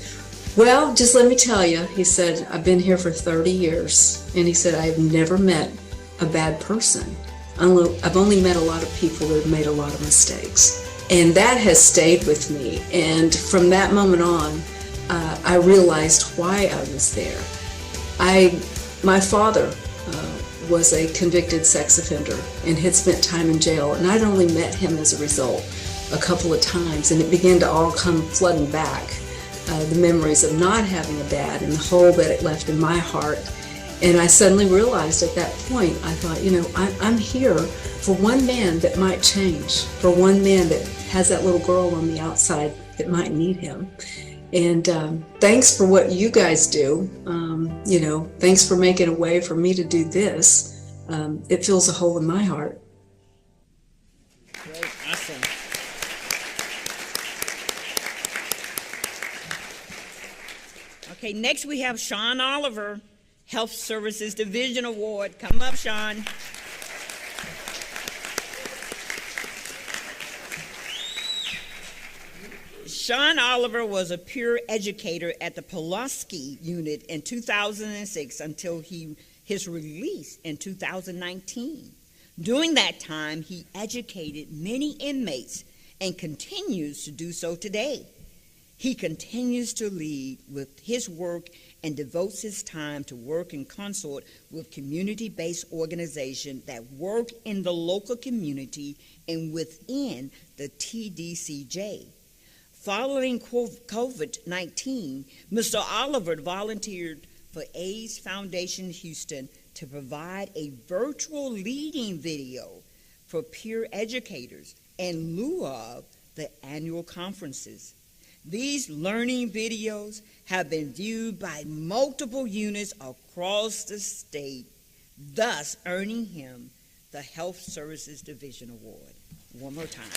"Well, just let me tell you," he said, "I've been here for 30 years. And he said, I've never met a bad person. I've only met a lot of people that have made a lot of mistakes." And that has stayed with me. And from that moment on, I realized why I was there. My father was a convicted sex offender and had spent time in jail, and I'd only met him as a result a couple of times, and it began to all come flooding back, the memories of not having a dad and the hole that it left in my heart. And I suddenly realized at that point, I thought, I'm here for one man that might change, for one man that has that little girl on the outside that might need him. And thanks for what you guys do. Thanks for making a way for me to do this. It fills a hole in my heart. Great, awesome. Okay, next we have Sean Oliver, Health Services Division Award. Come up, Sean. Sean Oliver was a peer educator at the Pulaski unit in 2006 until his release in 2019. During that time, he educated many inmates and continues to do so today. He continues to lead with his work and devotes his time to work in consort with community-based organizations that work in the local community and within the TDCJ. Following COVID-19, Mr. Oliver volunteered for AIDS Foundation Houston to provide a virtual leading video for peer educators in lieu of the annual conferences. These learning videos have been viewed by multiple units across the state, thus earning him the Health Services Division Award. One more time.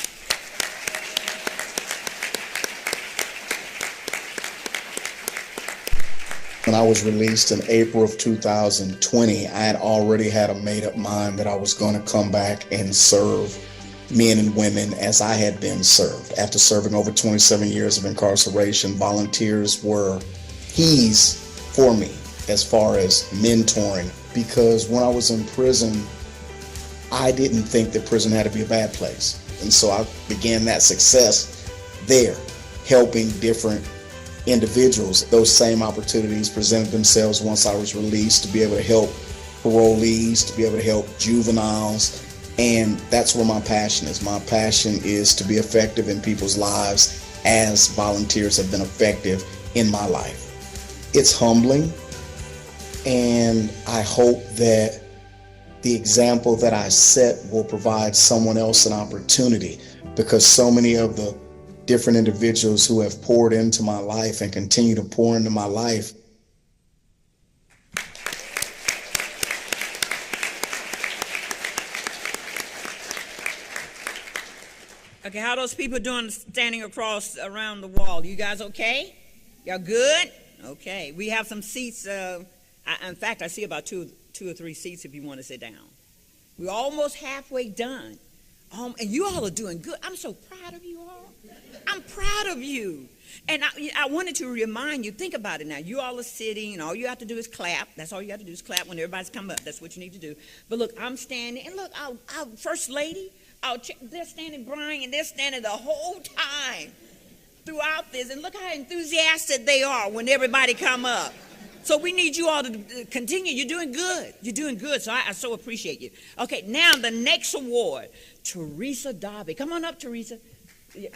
When I was released in April of 2020, I had already had a made-up mind that I was going to come back and serve men and women as I had been served. After serving over 27 years of incarceration, volunteers were keys for me as far as mentoring, because when I was in prison, I didn't think that prison had to be a bad place. And so I began that success there, helping different individuals. Those same opportunities presented themselves once I was released, to be able to help parolees, to be able to help juveniles. And that's where my passion is. My passion is to be effective in people's lives as volunteers have been effective in my life. It's humbling, and I hope that the example that I set will provide someone else an opportunity, because so many of the different individuals who have poured into my life and continue to pour into my life. Okay, how are those people doing standing across around the wall? You guys okay? Y'all good? Okay, we have some seats. In fact, I see about two or three seats if you want to sit down. We're almost halfway done. And you all are doing good. I'm so proud of you all. I'm proud of you. And I wanted to remind you, think about it now. You all are sitting, and all you have to do is clap. That's all you have to do is clap when everybody's come up. That's what you need to do. But look, I'm standing, and look, our First Lady, they're standing, Brian, and they're standing the whole time throughout this. And look how enthusiastic they are when everybody come up. So we need you all to continue. You're doing good. You're doing good, so I so appreciate you. Okay, now the next award, Teresa Darby. Come on up, Teresa. Yeah.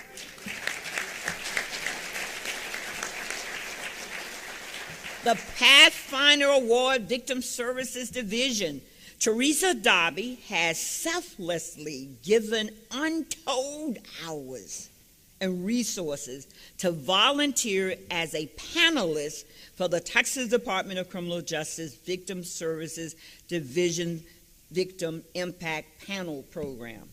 The Pathfinder Award Victim Services Division. Teresa Darby has selflessly given untold hours and resources to volunteer as a panelist for the Texas Department of Criminal Justice Victim Services Division Victim Impact Panel Program.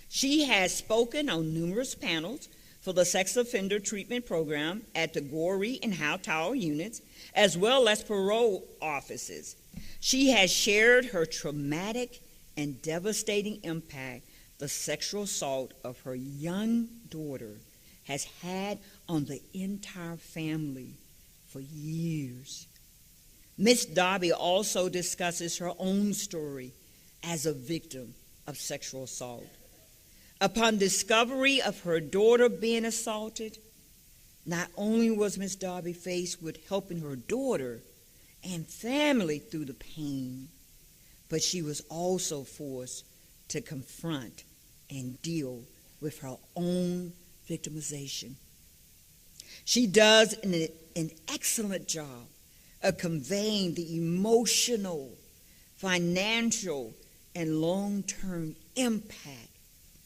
She has spoken on numerous panels for the Sex Offender Treatment Program at the Goree and Howe Tower units, as well as parole offices. She has shared her traumatic and devastating impact the sexual assault of her young daughter has had on the entire family for years. Ms. Darby also discusses her own story as a victim of sexual assault. Upon discovery of her daughter being assaulted, not only was Ms. Darby faced with helping her daughter and family through the pain, but she was also forced to confront and deal with her own victimization. She does an excellent job of conveying the emotional, financial, and long-term impact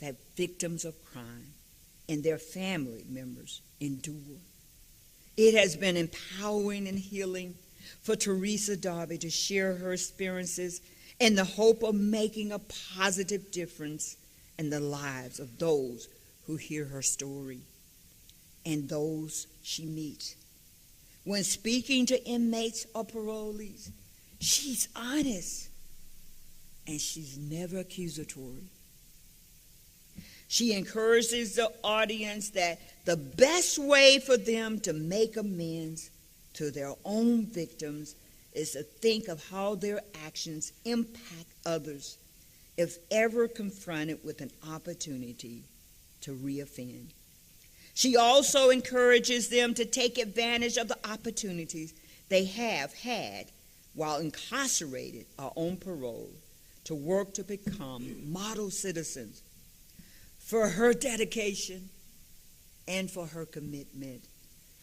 that victims of crime and their family members endure. It has been empowering and healing for Teresa Darby to share her experiences in the hope of making a positive difference in the lives of those who hear her story and those she meets. When speaking to inmates or parolees, she's honest and she's never accusatory. She encourages the audience that the best way for them to make amends to their own victims is to think of how their actions impact others if ever confronted with an opportunity to reoffend. She also encourages them to take advantage of the opportunities they have had while incarcerated or on parole to work to become model citizens. For her dedication and for her commitment,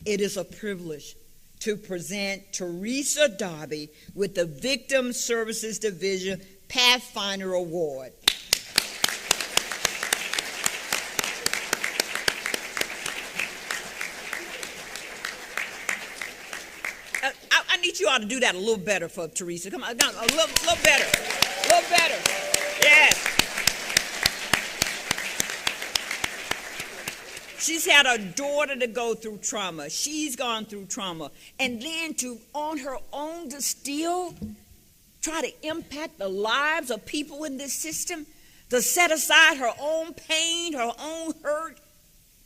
it is a privilege to present Teresa Darby with the Victim Services Division Pathfinder Award. I need you all to do that a little better for Teresa. Come on, a little better. A little better. Yes. She's had a daughter to go through trauma. She's gone through trauma. And then to, on her own, to still try to impact the lives of people in this system, to set aside her own pain, her own hurt,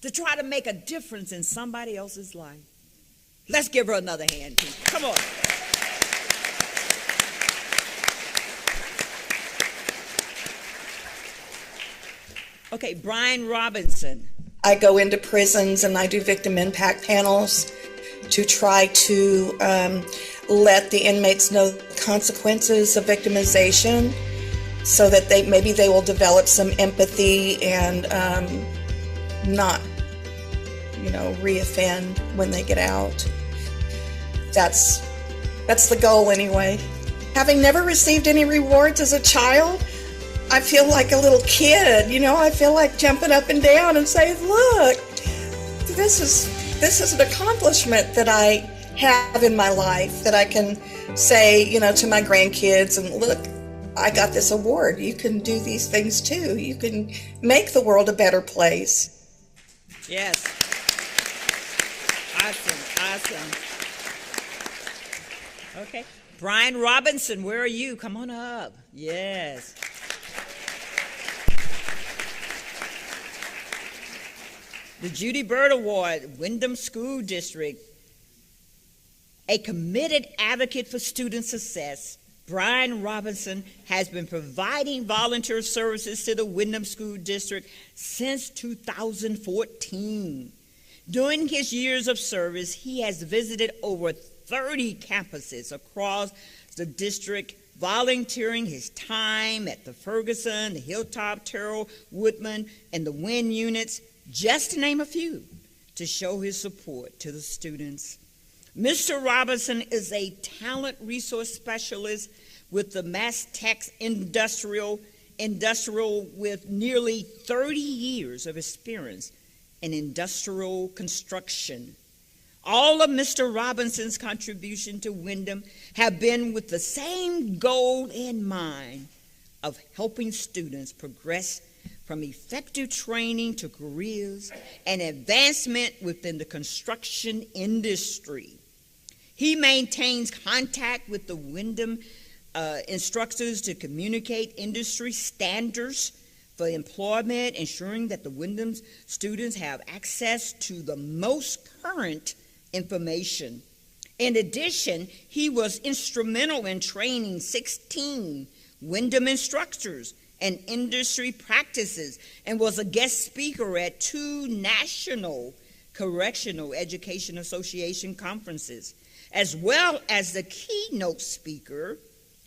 to try to make a difference in somebody else's life. Let's give her another hand, people. Come on. Okay, Brian Robinson. I go into prisons and I do victim impact panels to try to let the inmates know the consequences of victimization so that maybe they will develop some empathy and not, reoffend when they get out. That's the goal anyway. Having never received any rewards as a child, I feel like a little kid, I feel like jumping up and down and saying, look, this is an accomplishment that I have in my life that I can say, to my grandkids, and look, I got this award. You can do these things too. You can make the world a better place. Yes. Awesome. Okay. Brian Robinson, where are you? Come on up. Yes. the Judy Byrd Award, Wyndham School District. A committed advocate for student success, Brian Robinson has been providing volunteer services to the Wyndham School District since 2014. During his years of service, he has visited over 30 campuses across the district, volunteering his time at the Ferguson, the Hilltop, Terrell, Woodman, and the Wynn units, just to name a few, to show his support to the students. Mr. Robinson is a talent resource specialist with the Mass Tech Industrial with nearly 30 years of experience in industrial construction. All of Mr. Robinson's contribution to Wyndham have been with the same goal in mind of helping students progress from effective training to careers and advancement within the construction industry. He maintains contact with the Wyndham instructors to communicate industry standards for employment, ensuring that the Wyndham students have access to the most current information. In addition, he was instrumental in training 16 Wyndham instructors and industry practices and was a guest speaker at 2 National Correctional Education Association conferences, as well as the keynote speaker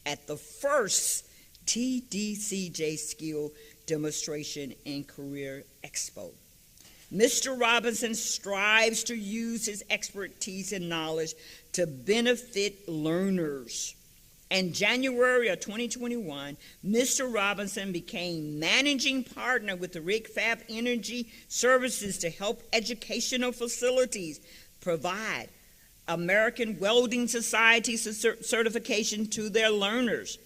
at the first TDCJ Skill Demonstration and Career Expo. Mr. Robinson strives to use his expertise and knowledge to benefit learners. In January of 2021, Mr. Robinson became managing partner with the RigFab Energy Services to help educational facilities provide American Welding Society certification to their learners.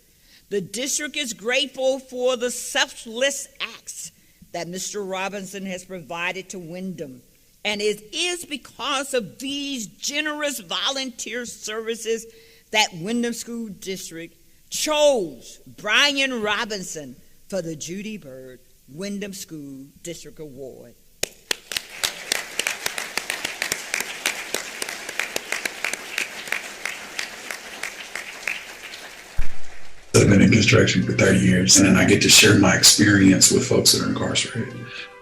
The district is grateful for the selfless acts that Mr. Robinson has provided to Wyndham, and it is because of these generous volunteer services that Wyndham School District chose Brian Robinson for the Judy Byrd Wyndham School District Award. I've been in construction for 30 years, and I get to share my experience with folks that are incarcerated,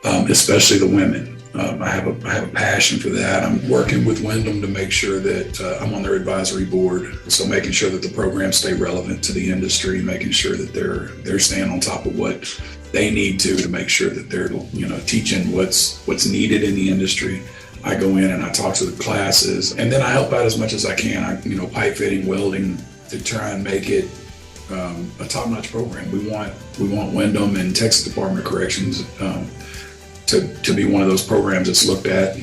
especially the women. I have a passion for that. I'm working with Wyndham to make sure that I'm on their advisory board, so making sure that the programs stay relevant to the industry, making sure that they're staying on top of what they need to make sure that they're teaching what's needed in the industry. I go in and I talk to the classes, and then I help out as much as I can. Pipe fitting, welding, to try and make it a top-notch program. We want Wyndham and Texas Department of Corrections to be one of those programs that's looked at.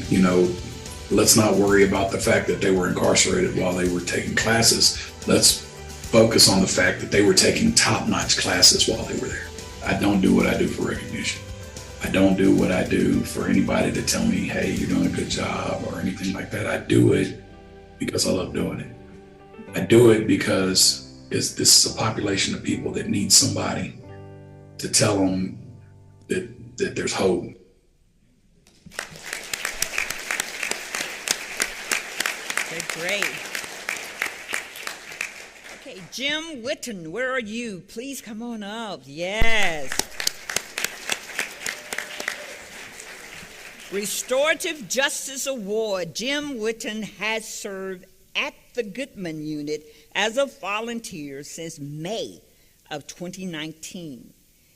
Let's not worry about the fact that they were incarcerated while they were taking classes. Let's focus on the fact that they were taking top-notch classes while they were there. I don't do what I do for recognition. I don't do what I do for anybody to tell me, hey, you're doing a good job or anything like that. I do it because I love doing it. I do it because this is a population of people that need somebody to tell them that there's hope. Okay, great. Okay, Jim Witten, where are you? Please come on up. Yes. Restorative Justice Award. Jim Witten has served at the Goodman Unit as a volunteer since May of 2019.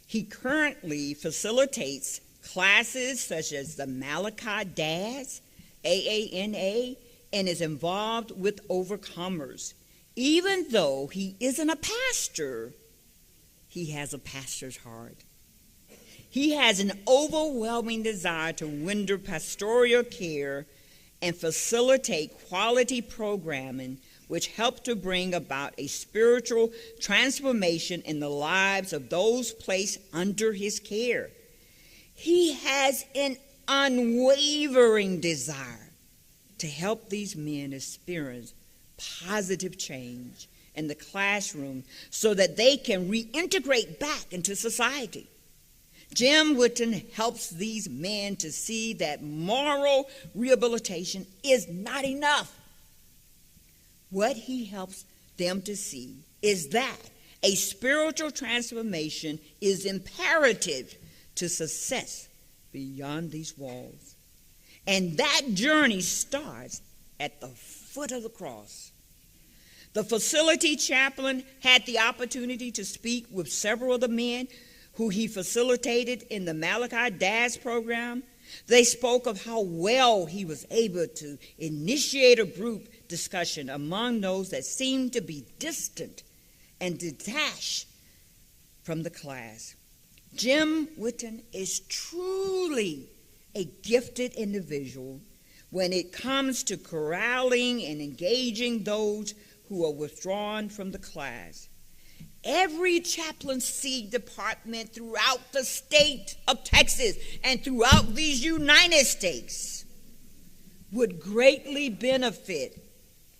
He currently facilitates classes such as the Malachi DAS, AANA, and is involved with Overcomers. Even though he isn't a pastor, he has a pastor's heart. He has an overwhelming desire to render pastoral care and facilitate quality programming, which help to bring about a spiritual transformation in the lives of those placed under his care. He has an unwavering desire to help these men experience positive change in the classroom so that they can reintegrate back into society. Jim Witten helps these men to see that moral rehabilitation is not enough. What he helps them to see is that a spiritual transformation is imperative to success beyond these walls. And that journey starts at the foot of the cross. The facility chaplain had the opportunity to speak with several of the men who he facilitated in the Malachi Dads program. They spoke of how well he was able to initiate a group discussion among those that seemed to be distant and detached from the class. Jim Witten is truly a gifted individual when it comes to corralling and engaging those who are withdrawn from the class. Every chaplaincy department throughout the state of Texas and throughout these United States would greatly benefit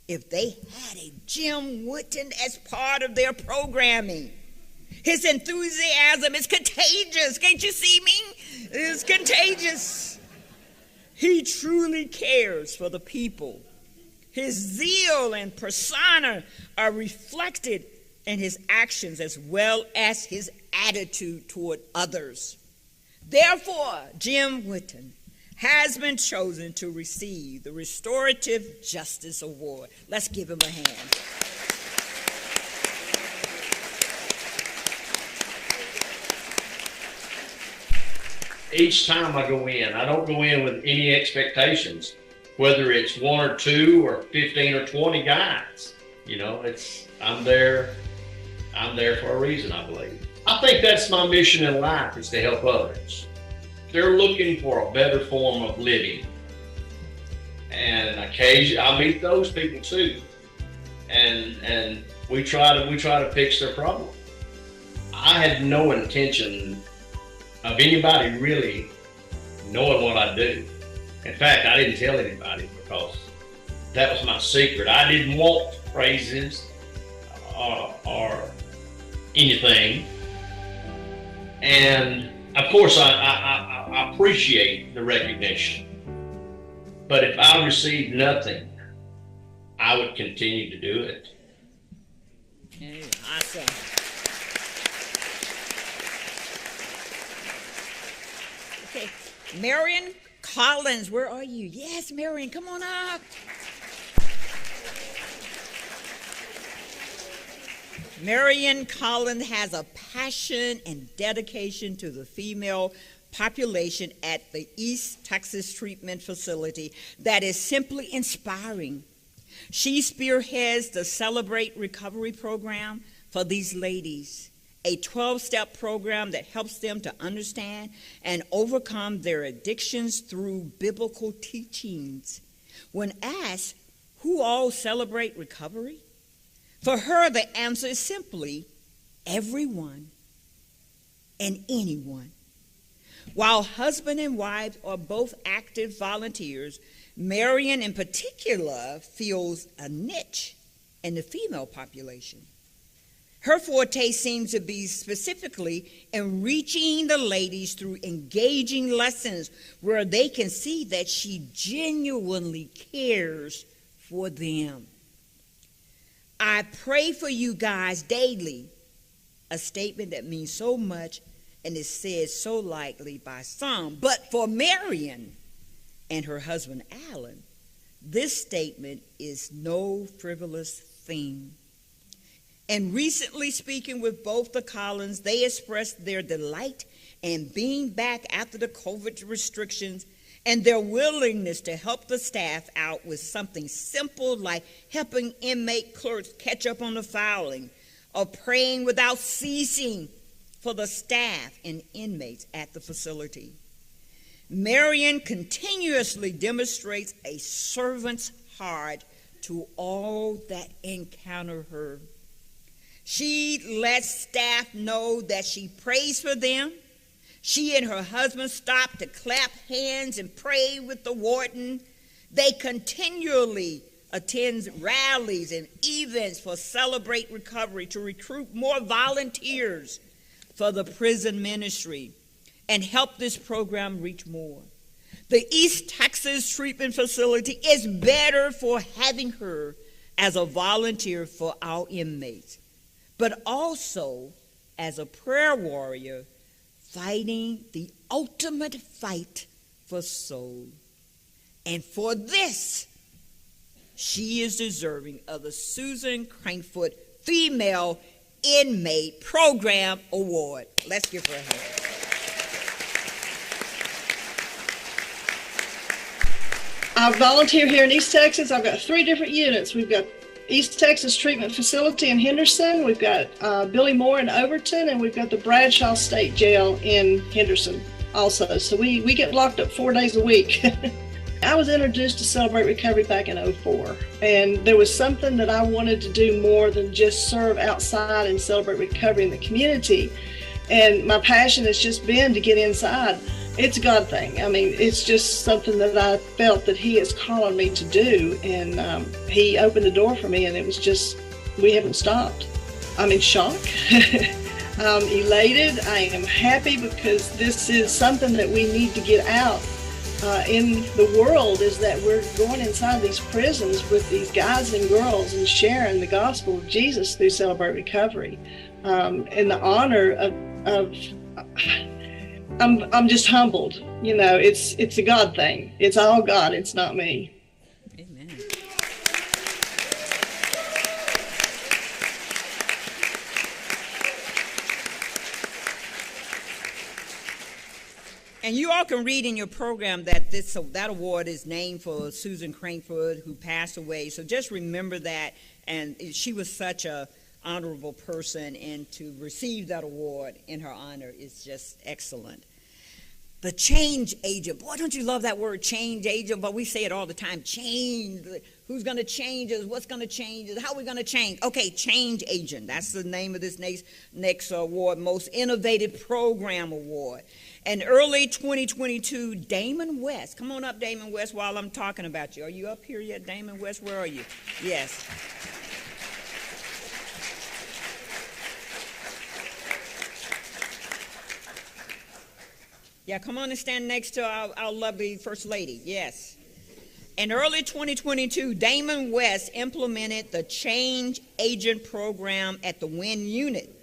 if they had a Jim Witten as part of their programming. His enthusiasm is contagious. Can't you see me? It's contagious. He truly cares for the people. His zeal and persona are reflected in his actions as well as his attitude toward others. Therefore, Jim Witten has been chosen to receive the Restorative Justice Award. Let's give him a hand. Each time I go in, I don't go in with any expectations, whether it's 1 or 2 or 15 or 20 guys. You know, I'm there for a reason, I believe. I think that's my mission in life, is to help others. They're looking for a better form of living. And occasionally I meet those people too. And we try to fix their problem. I had no intention of anybody really knowing what I do. In fact, I didn't tell anybody because that was my secret. I didn't want praises or anything. And of course, I appreciate the recognition. But if I received nothing, I would continue to do it. Okay, awesome. Okay, Marion Collins, where are you? Yes, Marion, come on up. Marion Collins has a passion and dedication to the female population at the East Texas Treatment Facility that is simply inspiring. She spearheads the Celebrate Recovery program for these ladies, a 12-step program that helps them to understand and overcome their addictions through biblical teachings. When asked who all celebrate recovery, for her the answer is simply everyone and anyone. While husband and wife are both active volunteers, Marion in particular fills a niche in the female population. Her forte seems to be specifically in reaching the ladies through engaging lessons where they can see that she genuinely cares for them. I pray for you guys daily, a statement that means so much and is said so lightly by some. But for Marion and her husband Alan, this statement is no frivolous thing. And recently speaking with both the Collins, they expressed their delight in being back after the COVID restrictions and their willingness to help the staff out with something simple like helping inmate clerks catch up on the filing or praying without ceasing for the staff and inmates at the facility. Marion continuously demonstrates a servant's heart to all that encounter her. She lets staff know that she prays for them. She and her husband stop to clap hands and pray with the warden. They continually attend rallies and events for Celebrate Recovery to recruit more volunteers for the prison ministry. and help this program reach more. The East Texas Treatment Facility is better for having her as a volunteer for our inmates, but also as a prayer warrior fighting the ultimate fight for soul. And for this, she is deserving of the Susan Crankfoot Female Inmate Program Award. Let's give her a hand. I volunteer here in East Texas. I've got 3 different units. We've got East Texas Treatment Facility in Henderson. We've got Billy Moore in Overton, and we've got the Bradshaw State Jail in Henderson also. So we get locked up 4 days a week. I was introduced to Celebrate Recovery back in 2004, and there was something that I wanted to do more than just serve outside and celebrate recovery in the community. And my passion has just been to get inside. It's a God thing. I mean, it's just something that I felt that He is calling me to do, and He opened the door for me, and it was just, we haven't stopped. I'm in shock. I'm elated. I am happy because this is something that we need to get out in the world, is that we're going inside these prisons with these guys and girls and sharing the gospel of Jesus through Celebrate Recovery. And the honor of I'm just humbled. You know, it's a God thing. It's all God. It's not me. Amen. And you all can read in your program that that award is named for Susan Crankfoot, who passed away. So just remember that. And she was such a honorable person, and to receive that award in her honor is just excellent. The change agent. Boy, don't you love that word, change agent? But we say it all the time, change. Who's going to change us? What's going to change us? How are we going to change? Okay, change agent. That's the name of this next award, Most Innovative Program Award. And early 2022, Damon West. Come on up, Damon West, while I'm talking about you. Are you up here yet, Damon West? Where are you? Yes. Yeah, come on and stand next to our lovely First Lady. Yes. In early 2022, Damon West implemented the Change Agent Program at the WIN unit.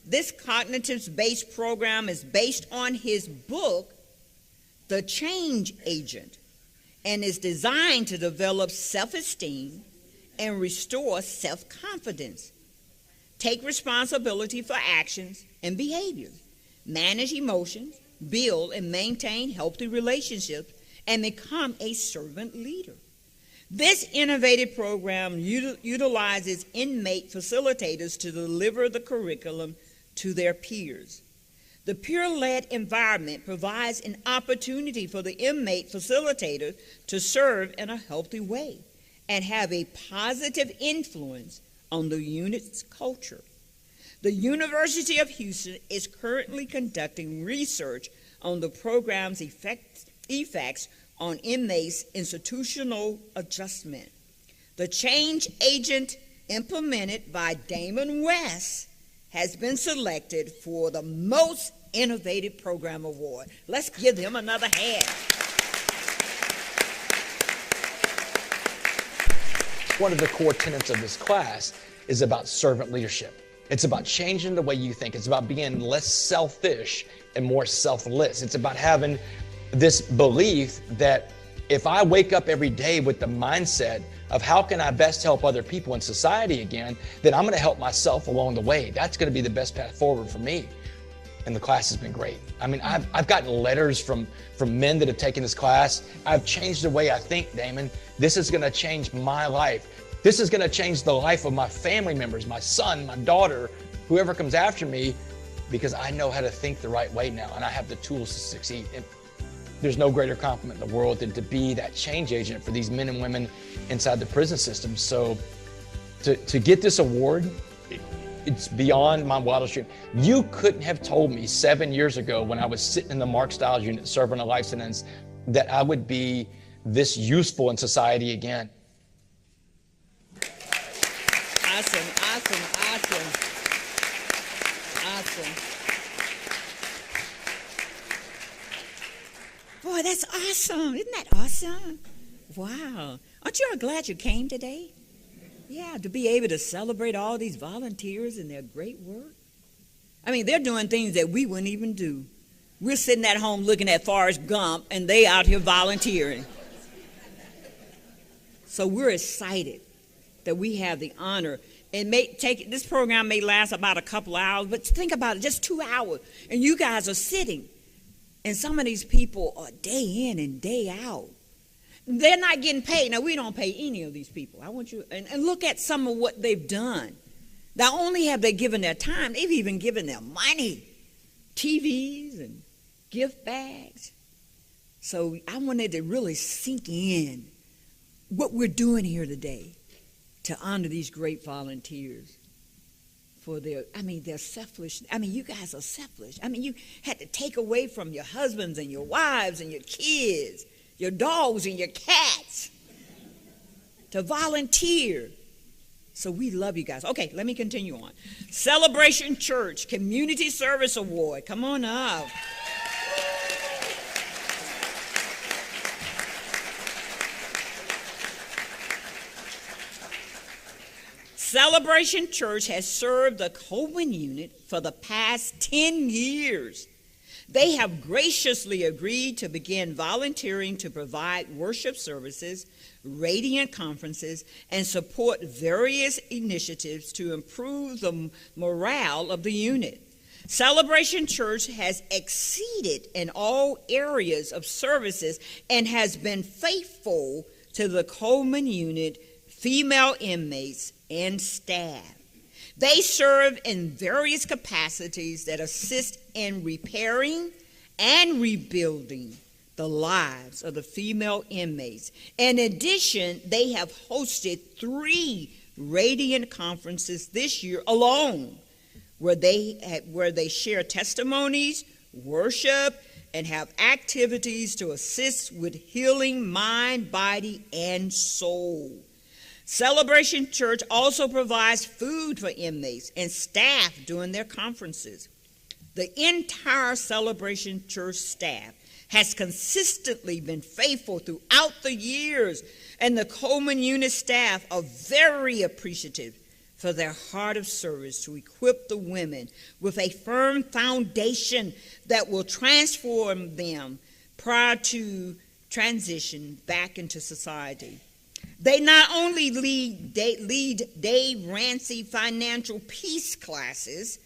This cognitive-based program is based on his book, The Change Agent, and is designed to develop self-esteem and restore self-confidence, take responsibility for actions and behaviors, manage emotions, build and maintain healthy relationships, and become a servant leader. This innovative program utilizes inmate facilitators to deliver the curriculum to their peers. The peer-led environment provides an opportunity for the inmate facilitator to serve in a healthy way and have a positive influence on the unit's culture. The University of Houston is currently conducting research on the program's effects on inmates' institutional adjustment. The change agent implemented by Damon West has been selected for the Most Innovative Program Award. Let's give them another hand. One of the core tenets of this class is about servant leadership. It's about changing the way you think. It's about being less selfish and more selfless. It's about having this belief that if I wake up every day with the mindset of how can I best help other people in society again, then I'm going to help myself along the way. That's going to be the best path forward for me. And the class has been great. I mean, I've gotten letters from men that have taken this class. I've changed the way I think, Damon. This is going to change my life. This is going to change the life of my family members, my son, my daughter, whoever comes after me, because I know how to think the right way now and I have the tools to succeed. And there's no greater compliment in the world than to be that change agent for these men and women inside the prison system. So to get this award, it's beyond my wildest dream. You couldn't have told me 7 years ago when I was sitting in the Mark Stiles unit serving a life sentence that I would be this useful in society again. Awesome. Boy, that's awesome. Isn't that awesome? Wow. Aren't you all glad you came today? Yeah, to be able to celebrate all these volunteers and their great work. I mean, they're doing things that we wouldn't even do. We're sitting at home looking at Forrest Gump, and they out here volunteering. So we're excited that we have the honor. This program may last about a couple hours, but think about it, just 2 hours. And you guys are sitting. And some of these people are day in and day out. They're not getting paid. Now, we don't pay any of these people. I want you, and look at some of what they've done. Not only have they given their time, they've even given their money, TVs and gift bags. So I wanted to really sink in what we're doing here today to honor these great volunteers for they're selfish. I mean, you guys are selfish. I mean, you had to take away from your husbands and your wives and your kids, your dogs and your cats to volunteer. So we love you guys. Okay, let me continue on. Celebration Church Community Service Award. Come on up. Celebration Church has served the Coleman unit for the past 10 years. They have graciously agreed to begin volunteering to provide worship services, radiant conferences, and support various initiatives to improve the morale of the unit. Celebration Church has exceeded in all areas of services and has been faithful to the Coleman unit, female inmates, and staff. They serve in various capacities that assist in repairing and rebuilding the lives of the female inmates. In addition, they have hosted 3 radiant conferences this year alone, where they share testimonies, worship, and have activities to assist with healing mind, body, and soul. Celebration Church also provides food for inmates and staff during their conferences. The entire Celebration Church staff has consistently been faithful throughout the years, and the Coleman unit staff are very appreciative for their heart of service to equip the women with a firm foundation that will transform them prior to transition back into society. They not only lead Dave Ramsey financial peace classes,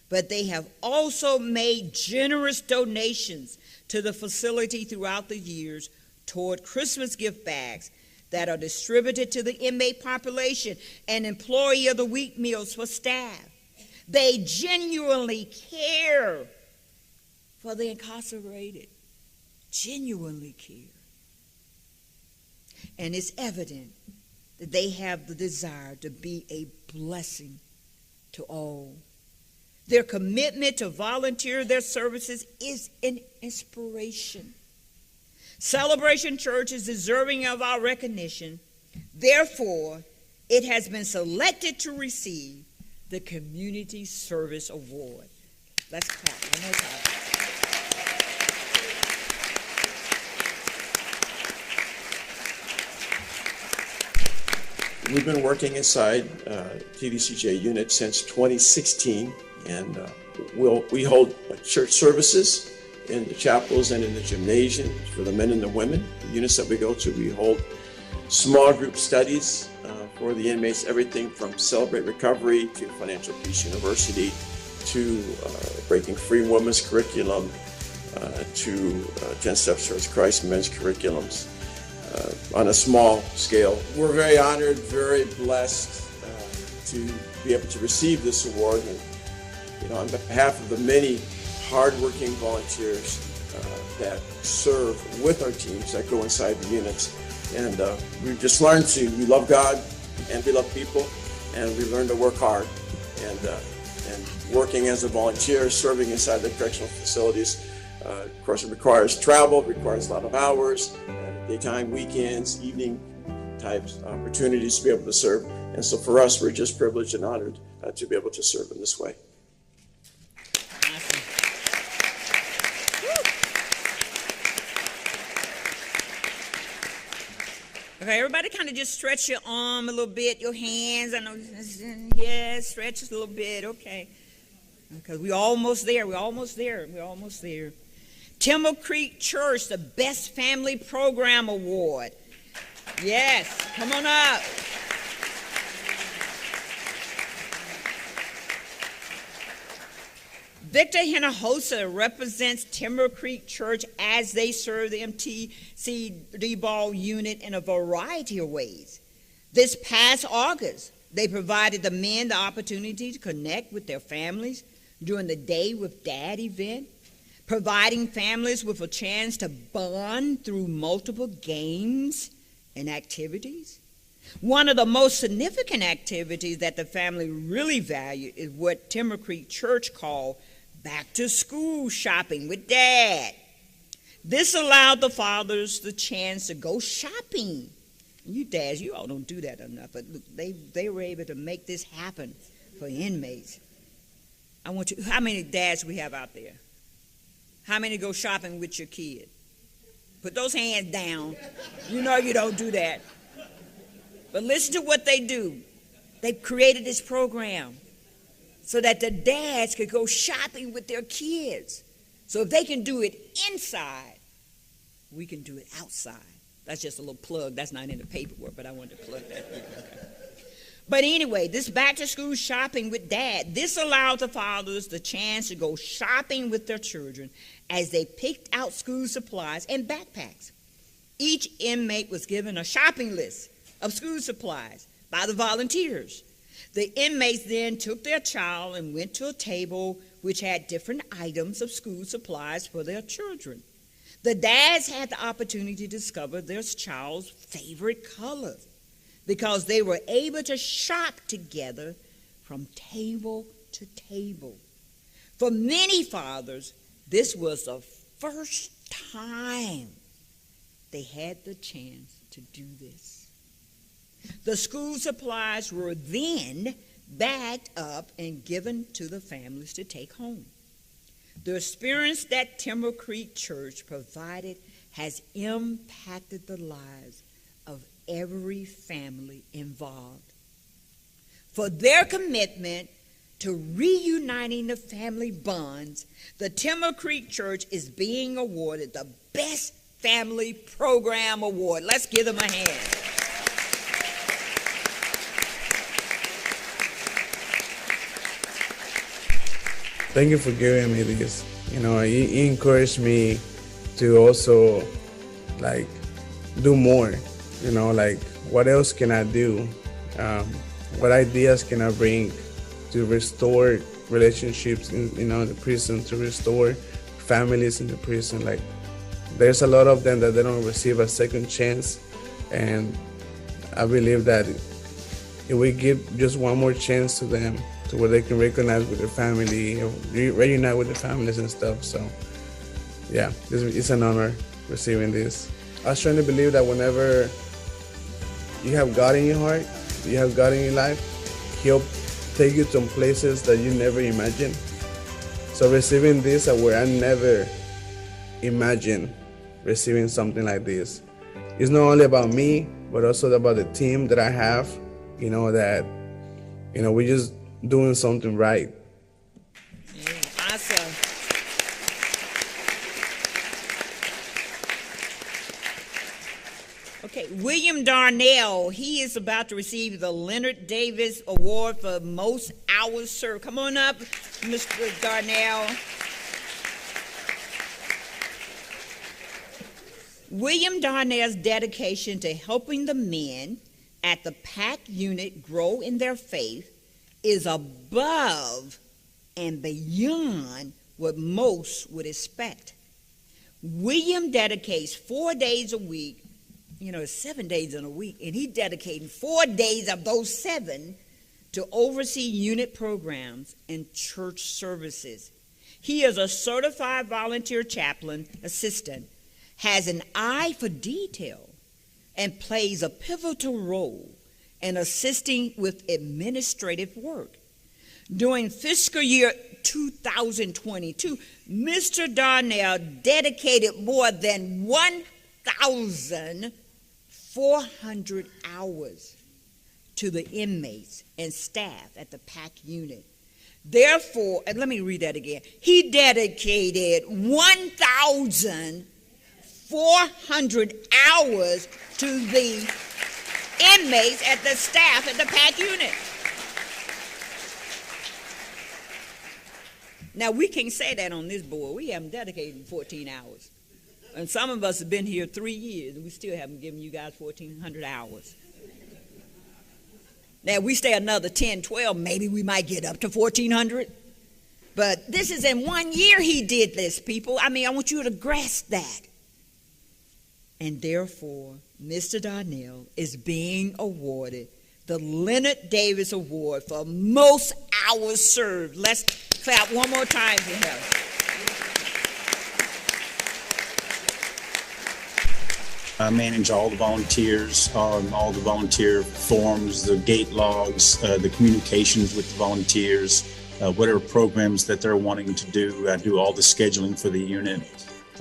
but they have also made generous donations to the facility throughout the years toward Christmas gift bags that are distributed to the inmate population and employee of the week meals for staff. They genuinely care for the incarcerated, genuinely care. And it's evident that they have the desire to be a blessing to all. Their commitment to volunteer their services is an inspiration. Celebration Church is deserving of our recognition. Therefore, it has been selected to receive the Community Service Award. Let's clap one more time. We've been working inside TDCJ unit since 2016, and we hold church services in the chapels and in the gymnasium for the men and the women. The units that we go to, we hold small group studies for the inmates, everything from Celebrate Recovery to Financial Peace University to Breaking Free Women's Curriculum to 10 Steps Towards Christ men's curriculums. On a small scale. We're very honored, very blessed to be able to receive this award. And, on behalf of the many hardworking volunteers that serve with our teams that go inside the units. And we've just learned we love God and we love people, and we learn to work hard. And working as a volunteer, serving inside the correctional facilities, of course, it requires travel, it requires a lot of hours, daytime, weekends, evening types opportunities to be able to serve. And so for us, we're just privileged and honored to be able to serve in this way. Okay, everybody kind of just stretch your arm a little bit, your hands. I know, yeah, stretch a little bit, okay. Because we're almost there, we're almost there. Timber Creek Church, the Best Family Program Award. Yes, come on up. Victor Hinojosa represents Timber Creek Church as they serve the MTC Ball unit in a variety of ways. This past August, they provided the men the opportunity to connect with their families during the Day with Dad event, providing families with a chance to bond through multiple games and activities. One of the most significant activities that the family really value is what Timber Creek Church called back to school shopping with Dad. This allowed the fathers the chance to go shopping. You dads, you all don't do that enough, but look, they were able to make this happen for inmates. How many dads we have out there? How many go shopping with your kid? Put those hands down. You know you don't do that. But listen to what they do. They've created this program so that the dads could go shopping with their kids. So if they can do it inside, we can do it outside. That's just a little plug. That's not in the paperwork, but I wanted to plug that. Okay. But anyway, this back-to-school shopping with Dad, this allowed the fathers the chance to go shopping with their children as they picked out school supplies and backpacks. Each inmate was given a shopping list of school supplies by the volunteers. The inmates then took their child and went to a table which had different items of school supplies for their children. The dads had the opportunity to discover their child's favorite color because they were able to shop together from table to table. For many fathers, this was the first time they had the chance to do this. The school supplies were then bagged up and given to the families to take home. The experience that Timber Creek Church provided has impacted the lives of every family involved. For their commitment to reuniting the family bonds, the Timber Creek Church is being awarded the Best Family Program Award. Let's give them a hand. Thank you for giving me this. You know, he encouraged me to also, like, do more. You know, like, what else can I do? What ideas can I bring to restore relationships in, the prison, to restore families in the prison? Like, there's a lot of them that they don't receive a second chance. And I believe that if we give just one more chance to them, to where they can recognize with their family, reunite with their families and stuff. So, yeah, it's an honor receiving this. I strongly believe that whenever you have God in your heart, you have God in your life, He'll take you to places that you never imagined. So receiving this, where I never imagined receiving something like this. It's not only about me, but also about the team that I have, we're just doing something right. Awesome. Okay, William Darnell, he is about to receive the Leonard Davis Award for most hours served. Come on up, Mr. Darnell. William Darnell's dedication to helping the men at the PAC unit grow in their faith is above and beyond what most would expect. William dedicates 4 days a week, 7 days in a week, and he dedicated 4 days of those 7 to oversee unit programs and church services. He is a certified volunteer chaplain assistant, has an eye for detail, and plays a pivotal role in assisting with administrative work. During fiscal year 2022, Mr. Darnell dedicated more than 1,000 400 hours to the inmates and staff at the PAC unit. Therefore, and let me read that again. He dedicated 1,400 hours to the inmates at the staff at the PAC unit. Now, we can't say that on this board. We haven't dedicated 14 hours. And some of us have been here 3 years, and we still haven't given you guys 1,400 hours. Now, if we stay another 10, 12, maybe we might get up to 1,400. But this is in 1 year he did this, people. I mean, I want you to grasp that. And therefore, Mr. Darnell is being awarded the Leonard Davis Award for most hours served. Let's clap one more time for him. I manage all the volunteers, all the volunteer forms, the gate logs, the communications with the volunteers, whatever programs that they're wanting to do. I do all the scheduling for the unit,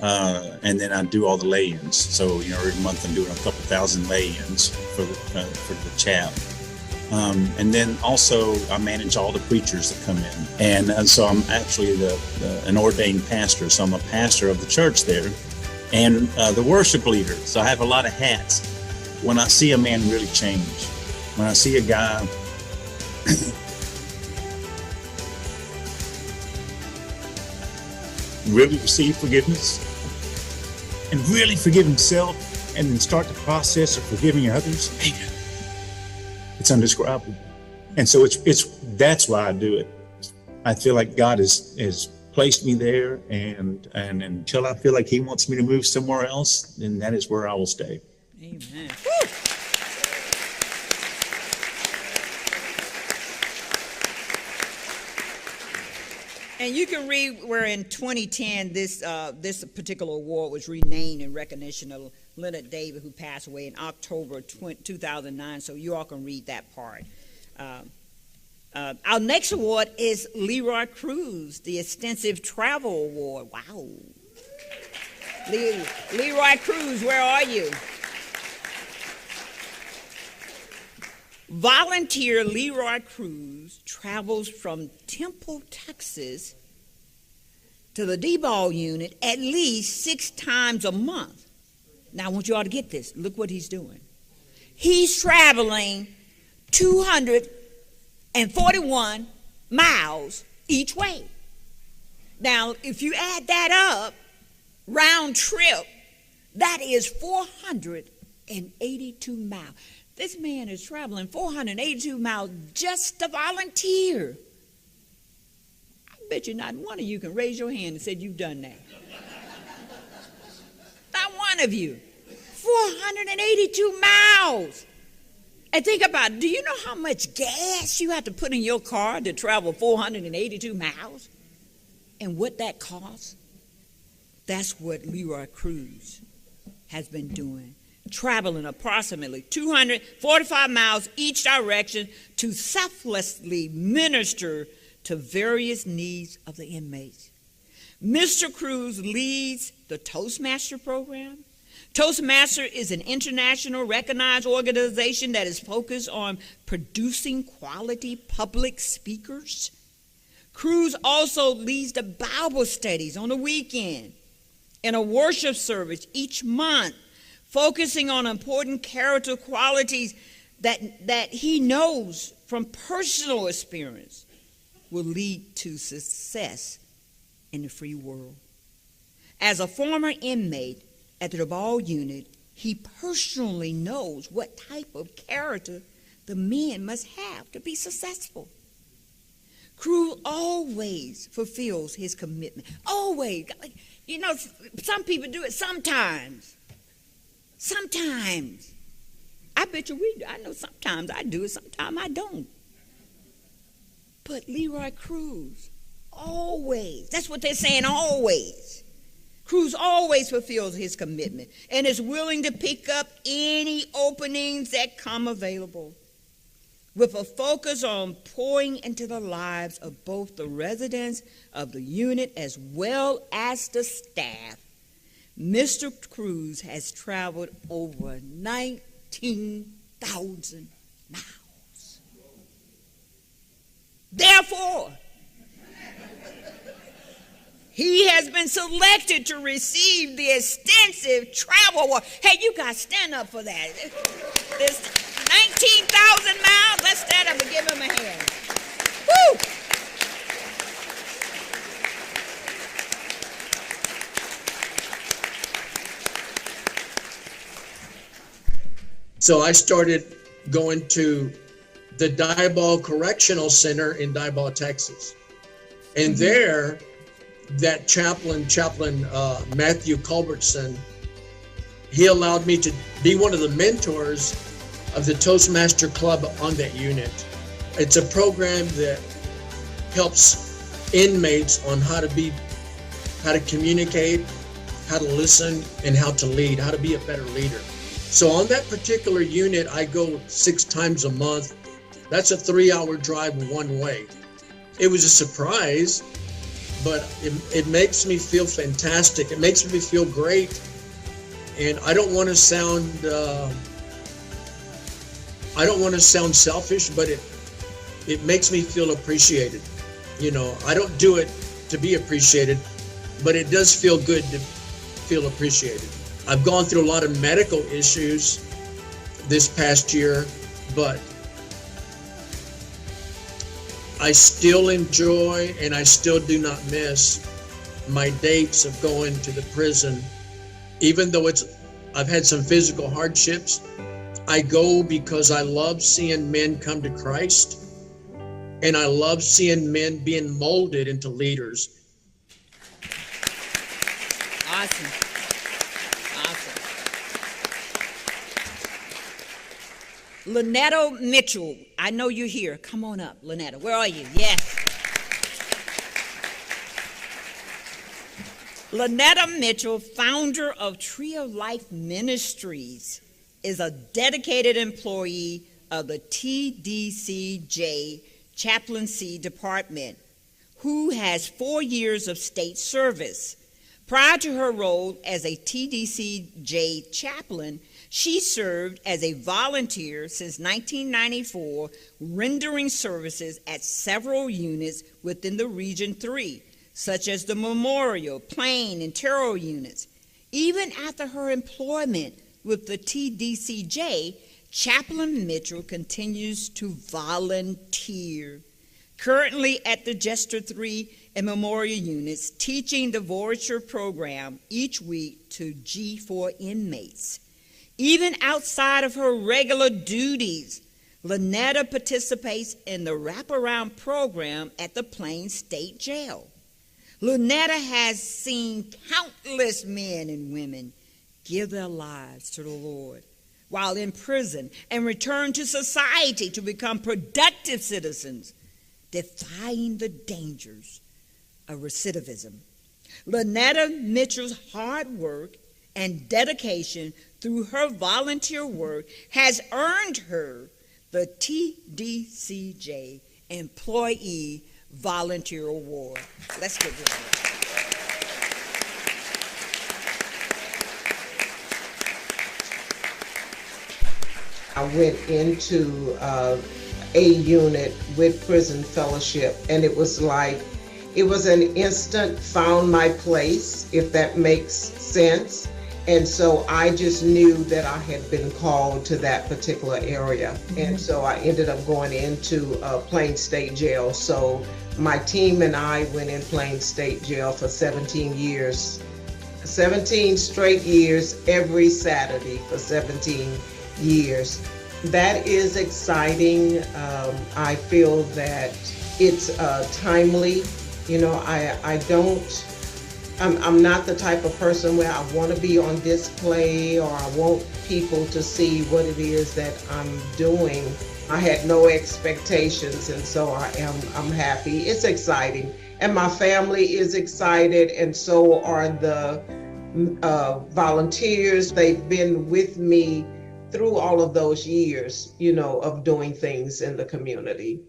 and then I do all the lay-ins. So, every month I'm doing a couple thousand lay-ins for the chap. And then also I manage all the preachers that come in. And so I'm actually an ordained pastor. So I'm a pastor of the church there. And the worship leader. So I have a lot of hats. When I see a man really change, when I see a guy really receive forgiveness and really forgive himself and then start the process of forgiving others, man, it's indescribable. And so that's why I do it. I feel like God is placed me there, and until I feel like he wants me to move somewhere else, then that is where I will stay. Amen. And you can read where in 2010 this particular award was renamed in recognition of Leonard Davis, who passed away in October 2009. So you all can read that part. Our next award is Leroy Cruz, the Extensive Travel Award. Wow. Leroy Cruz, where are you? Volunteer Leroy Cruz travels from Temple, Texas to the D-ball unit at least 6 times a month. Now, I want you all to get this. Look what he's doing. He's traveling 241 miles each way. Now, if you add that up, round trip, that is 482 miles. This man is traveling 482 miles just to volunteer. I bet you not one of you can raise your hand and say you've done that. Not one of you. 482 miles. And think about it. Do you know how much gas you have to put in your car to travel 482 miles? And what that costs? That's what Leroy Cruz has been doing. Traveling approximately 245 miles each direction to selflessly minister to various needs of the inmates. Mr. Cruz leads the Toastmaster program. Toastmaster is an international recognized organization that is focused on producing quality public speakers. Cruz also leads the Bible studies on the weekend and a worship service each month, focusing on important character qualities that he knows from personal experience will lead to success in the free world. As a former inmate at the ball unit, he personally knows what type of character the men must have to be successful. Cruz always fulfills his commitment. Always. You know, some people do it sometimes. Sometimes. I bet you I know sometimes I do it, sometimes I don't. But Leroy Cruz, always. That's what they're saying, always. Cruz always fulfills his commitment and is willing to pick up any openings that come available. With a focus on pouring into the lives of both the residents of the unit as well as the staff, Mr. Cruz has traveled over 13,000 miles. Therefore, he has been selected to receive the extensive travel award. Hey, you guys stand up for that. This 19,000 miles, let's stand up and give him a hand. Woo! So I started going to the Diboll Correctional Center in Diboll, Texas. And there, that chaplain Matthew Culbertson, he allowed me to be one of the mentors of the Toastmaster Club on that unit. It's a program that helps inmates on how to communicate, how to listen, and how to lead, how to be a better leader. So on that particular unit, I go 6 times a month. That's a 3-hour drive one way. It was a surprise, but it makes me feel fantastic. It makes me feel great. And I don't want to sound selfish, but it makes me feel appreciated. You know, I don't do it to be appreciated, but it does feel good to feel appreciated. I've gone through a lot of medical issues this past year, but I still enjoy and I still do not miss my dates of going to the prison. Even though I've had some physical hardships, I go because I love seeing men come to Christ, and I love seeing men being molded into leaders. Awesome. Lynetta Mitchell, I know you're here. Come on up, Lynetta. Where are you? Yes. Lynetta Mitchell, founder of Tree of Life Ministries, is a dedicated employee of the TDCJ Chaplaincy Department, who has 4 years of state service. Prior to her role as a TDCJ chaplain, she served as a volunteer since 1994, rendering services at several units within the Region 3, such as the Memorial, Plain, and Terrell units. Even after her employment with the TDCJ, Chaplain Mitchell continues to volunteer. Currently at the Jester 3 and Memorial units, teaching the Voyager program each week to G4 inmates. Even outside of her regular duties, Lynetta participates in the wraparound program at the Plain State Jail. Lynetta has seen countless men and women give their lives to the Lord while in prison and return to society to become productive citizens, defying the dangers of recidivism. Lynetta Mitchell's hard work and dedication through her volunteer work has earned her the TDCJ Employee Volunteer Award. Let's give it a I went into a unit with Prison Fellowship, and it was an instant found my place, if that makes sense. And so I just knew that I had been called to that particular area. And so I ended up going into Plain State Jail. So my team and I went in Plain State Jail for 17 years, 17 straight years, every Saturday for 17 years. That is exciting. I feel that it's timely. You know, I'm not the type of person where I want to be on display or I want people to see what it is that I'm doing. I had no expectations, and so I'm happy. It's exciting, and my family is excited, and so are the volunteers. They've been with me through all of those years, you know, of doing things in the community.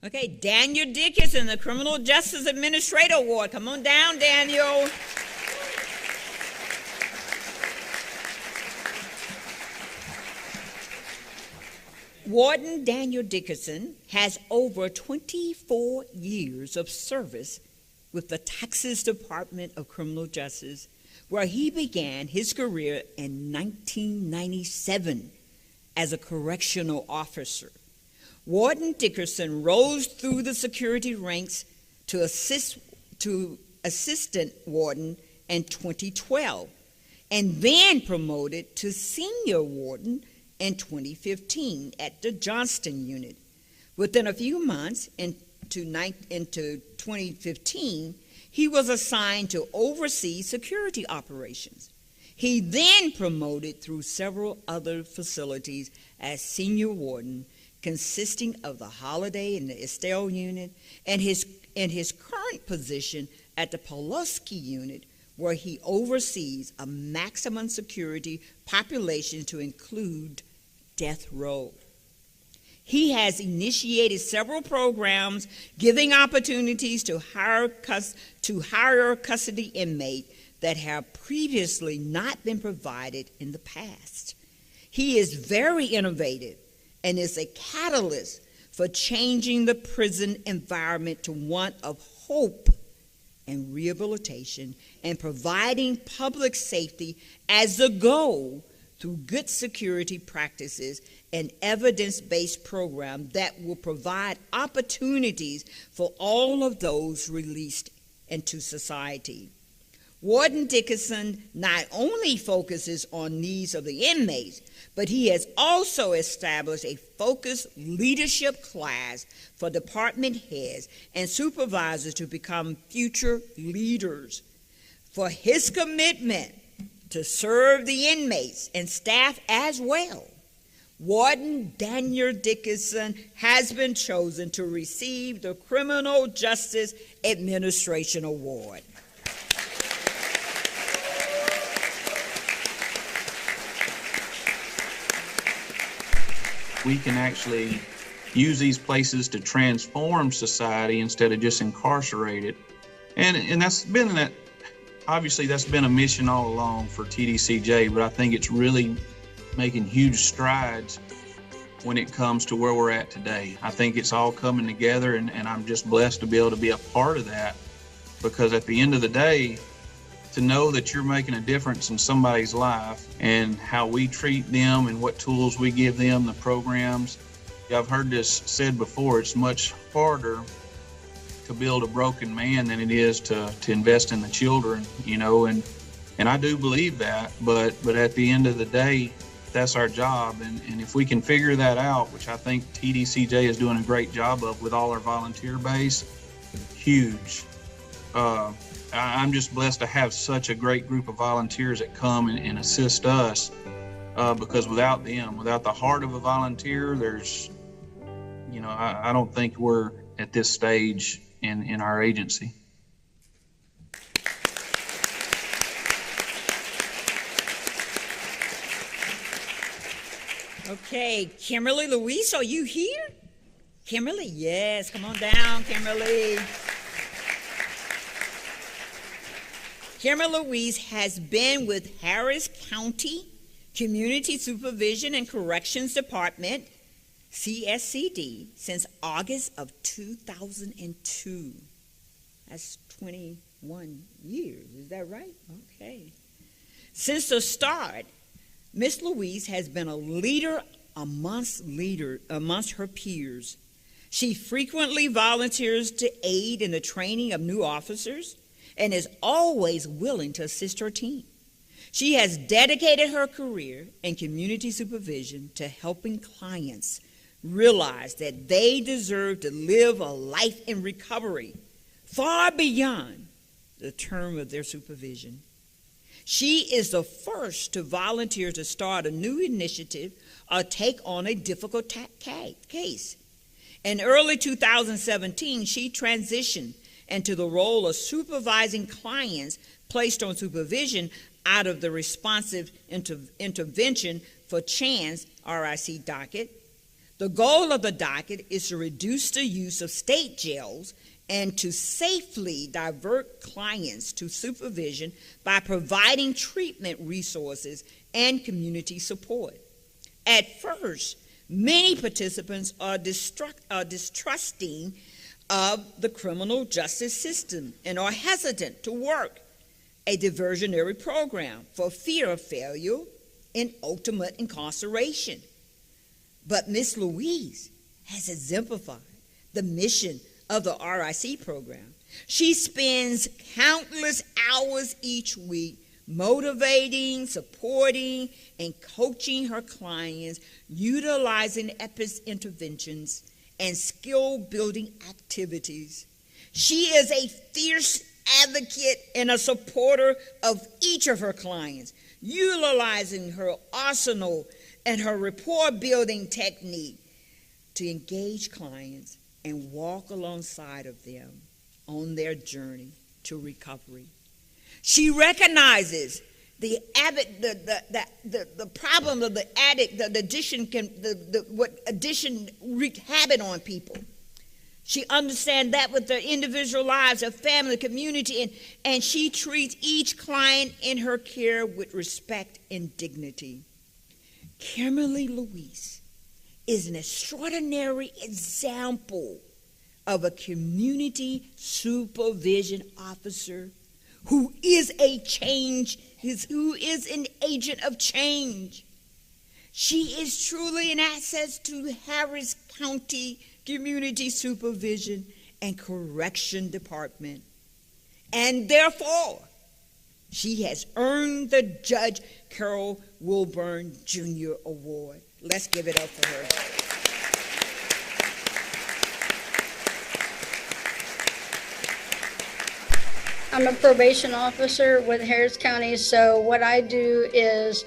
Okay, Daniel Dickinson, the Criminal Justice Administrator Award. Come on down, Daniel. Warden Daniel Dickinson has over 24 years of service with the Texas Department of Criminal Justice, where he began his career in 1997 as a correctional officer. Warden Dickinson rose through the security ranks to assistant warden in 2012, and then promoted to senior warden in 2015 at the Johnston unit. Within a few months into 2015, he was assigned to oversee security operations. He then promoted through several other facilities as senior warden, consisting of the Holiday and the Estelle unit, and his current position at the Pulaski unit, where he oversees a maximum security population to include death row. He has initiated several programs giving opportunities to higher custody inmates that have previously not been provided in the past. He is very innovative and is a catalyst for changing the prison environment to one of hope and rehabilitation, and providing public safety as the goal through good security practices and evidence-based program that will provide opportunities for all of those released into society. Warden Dickinson not only focuses on needs of the inmates, but he has also established a focused leadership class for department heads and supervisors to become future leaders. For his commitment to serve the inmates and staff as well, Warden Daniel Dickinson has been chosen to receive the Criminal Justice Administration Award. We can actually use these places to transform society instead of just incarcerate it. And that's been obviously that's been a mission all along for TDCJ, but I think it's really making huge strides when it comes to where we're at today. I think it's all coming together, and I'm just blessed to be able to be a part of that, because at the end of the day, to know that you're making a difference in somebody's life and how we treat them and what tools we give them, the programs. I've heard this said before, it's much harder to build a broken man than it is to invest in the children, you know, and I do believe that, but at the end of the day, that's our job. And if we can figure that out, which I think TDCJ is doing a great job of with all our volunteer base, huge. I'm just blessed to have such a great group of volunteers that come and assist us, because without them, without the heart of a volunteer, there's, you know, I don't think we're at this stage in our agency. Okay, Kimberly Louise, are you here? Kimberly, yes, come on down, Kimberly. Kimberly Louise has been with Harris County Community Supervision and Corrections Department, CSCD, since August of 2002. That's 21 years, is that right? Okay. Since the start, Miss Louise has been a leader amongst her peers. She frequently volunteers to aid in the training of new officers and is always willing to assist her team. She has dedicated her career in community supervision to helping clients realize that they deserve to live a life in recovery far beyond the term of their supervision. She is the first to volunteer to start a new initiative or take on a difficult case. In early 2017, she transitioned into the role of supervising clients placed on supervision out of the responsive intervention for chance RIC docket. The goal of the docket is to reduce the use of state jails and to safely divert clients to supervision by providing treatment resources and community support. At first, many participants are distrusting of the criminal justice system and are hesitant to work a diversionary program for fear of failure and ultimate incarceration. But Miss Louise has exemplified the mission of the RIC program. She spends countless hours each week motivating, supporting, and coaching her clients, utilizing EPIS interventions and skill-building activities. She is a fierce advocate and a supporter of each of her clients, utilizing her arsenal and her rapport-building technique to engage clients and walk alongside of them on their journey to recovery. She recognizes the problem of the addict, the addiction what addiction wreak havoc on people. She understands that with their individual lives, their family, community, and she treats each client in her care with respect and dignity. Kimberly Louise is an extraordinary example of a community supervision officer who is an agent of change. She is truly an asset to Harris County Community Supervision and Correction Department. And therefore, she has earned the Judge Carol Wilburn Jr. Award. Let's give it up for her. I'm a probation officer with Harris County, so what I do is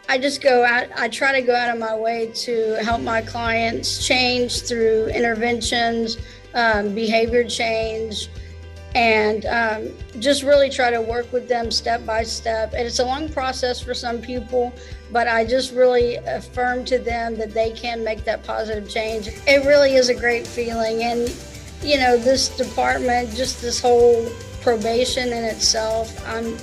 I try to go out of my way to help my clients change through interventions, behavior change, and just really try to work with them step by step. And it's a long process for some people, but I just really affirm to them that they can make that positive change. It really is a great feeling. And, you know, this department, just this whole probation in itself, I'm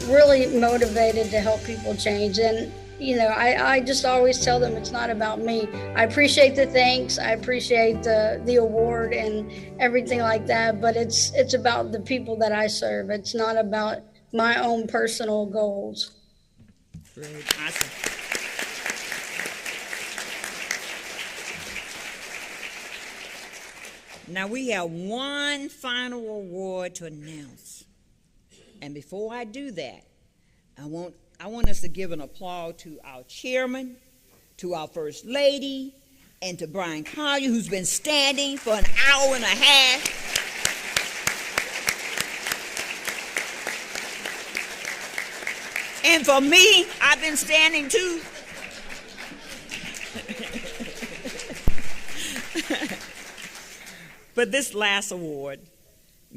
really motivated to help people change. And you know, I just always tell them it's not about me. I appreciate the thanks, I appreciate the award and everything like that, but it's about the people that I serve. It's not about my own personal goals. Great, awesome. Now we have one final award to announce. And before I do that, I want us to give an applause to our chairman, to our first lady, and to Brian Collier, who's been standing for an hour and a half. And for me, I've been standing too. But this last award,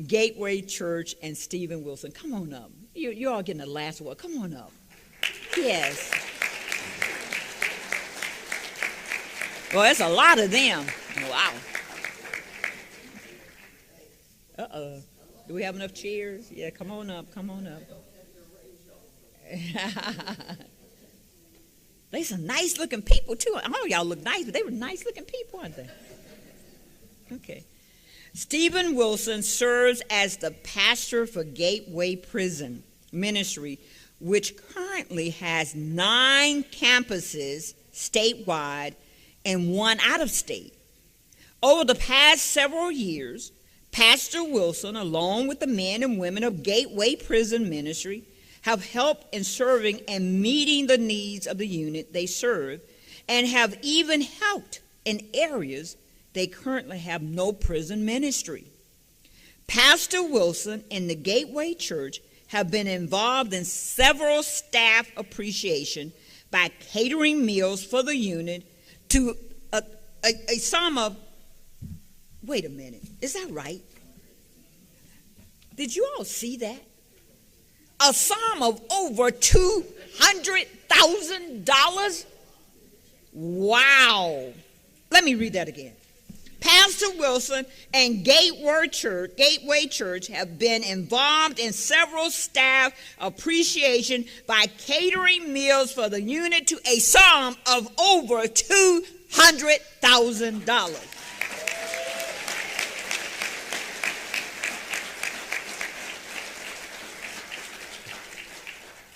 Gateway Church and Stephen Wilson, come on up. You're all getting the last award. Come on up. Yes. Well, there's a lot of them. Wow. Uh-oh. Do we have enough chairs? Yeah, come on up, come on up. They some nice looking people too. I know y'all look nice, but they were nice looking people, aren't they? Okay. Stephen Wilson serves as the pastor for Gateway Prison Ministry, which currently has 9 campuses statewide and 1 out of state. Over the past several years, Pastor Wilson, along with the men and women of Gateway Prison Ministry, have helped in serving and meeting the needs of the unit they serve, and have even helped in areas they currently have no prison ministry. Pastor Wilson and the Gateway Church have been involved in several staff appreciation by catering meals for the unit to a sum of, wait a minute, is that right? Did you all see that? A sum of over $200,000? Wow. Let me read that again. Pastor Wilson and Gateway Church have been involved in several staff appreciation by catering meals for the unit to a sum of over $200,000.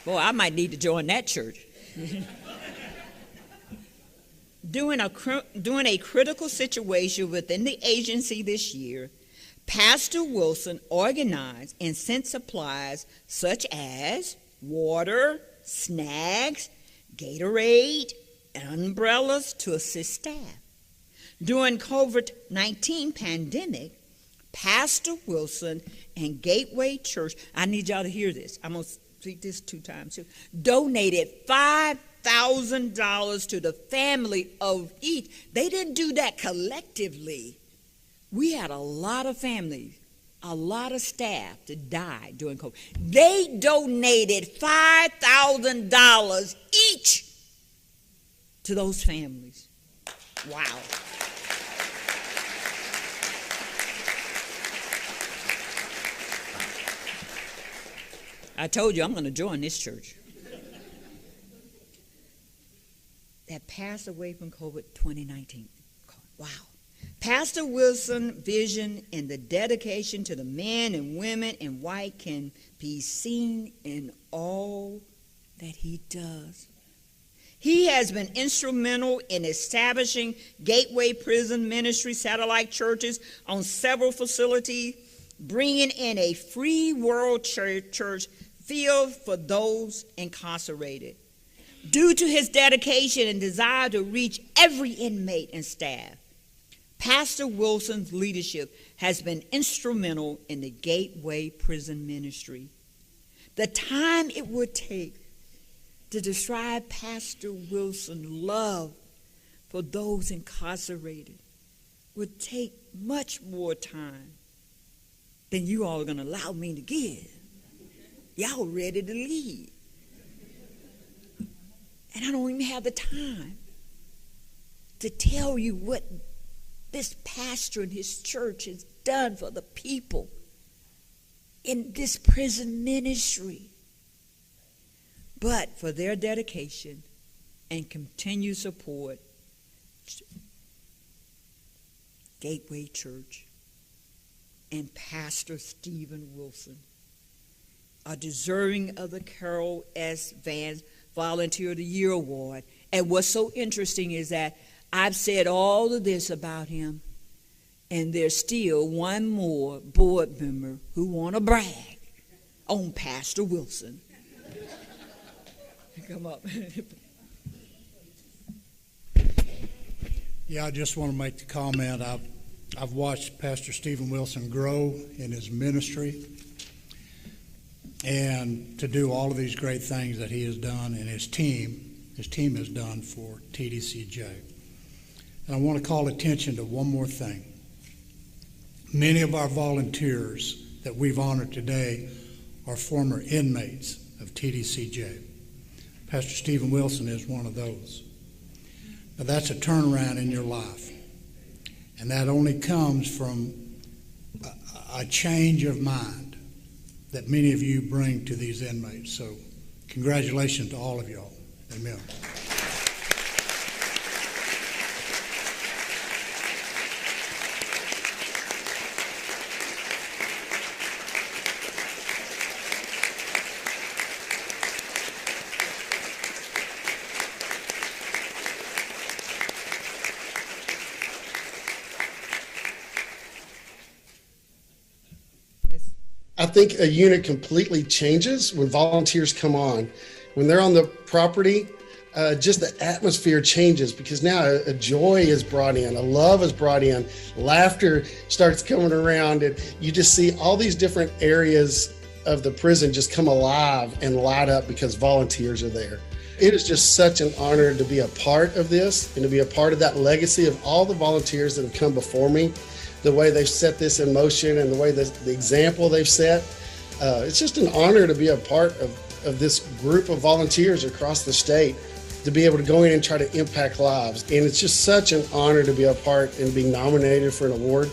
Boy, I might need to join that church. During a critical situation within the agency this year, Pastor Wilson organized and sent supplies such as water, snacks, Gatorade, and umbrellas to assist staff. During COVID-19 pandemic, Pastor Wilson and Gateway Church, I need y'all to hear this. I'm going to read this 2 times too, donated $5,000 to the family of each. They didn't do that collectively. We had a lot of families, a lot of staff that died during COVID. They donated $5,000 each to those families. Wow. I told you I'm going to join this church. That passed away from COVID 2019. Wow. Pastor Wilson's vision and the dedication to the men and women in white can be seen in all that he does. He has been instrumental in establishing Gateway Prison Ministry satellite churches on several facilities, bringing in a free world church field for those incarcerated. Due to his dedication and desire to reach every inmate and staff, Pastor Wilson's leadership has been instrumental in the Gateway Prison Ministry. The time it would take to describe Pastor Wilson's love for those incarcerated would take much more time than you all are going to allow me to give. Y'all ready to leave. And I don't even have the time to tell you what this pastor and his church has done for the people in this prison ministry. But for their dedication and continued support, Gateway Church and Pastor Stephen Wilson are deserving of the Carol S. Vance Volunteer of the Year Award. And what's so interesting is that I've said all of this about him, and there's still one more board member who want to brag on Pastor Wilson. Come up. Yeah, I just want to make the comment. I've watched Pastor Stephen Wilson grow in his ministry and to do all of these great things that he has done and his team has done for TDCJ. And I want to call attention to one more thing. Many of our volunteers that we've honored today are former inmates of TDCJ. Pastor Stephen Wilson is one of those. Now that's a turnaround in your life. And that only comes from a change of mind that many of you bring to these inmates. So congratulations to all of y'all. Amen. I think a unit completely changes when volunteers come on. When they're on the property, just the atmosphere changes because now a joy is brought in, a love is brought in, laughter starts coming around, and you just see all these different areas of the prison just come alive and light up because volunteers are there. It is just such an honor to be a part of this and to be a part of that legacy of all the volunteers that have come before me. The way they've set this in motion and the way the example they've set. It's just an honor to be a part of this group of volunteers across the state. to be able to go in and try to impact lives. And it's just such an honor to be a part and being nominated for an award.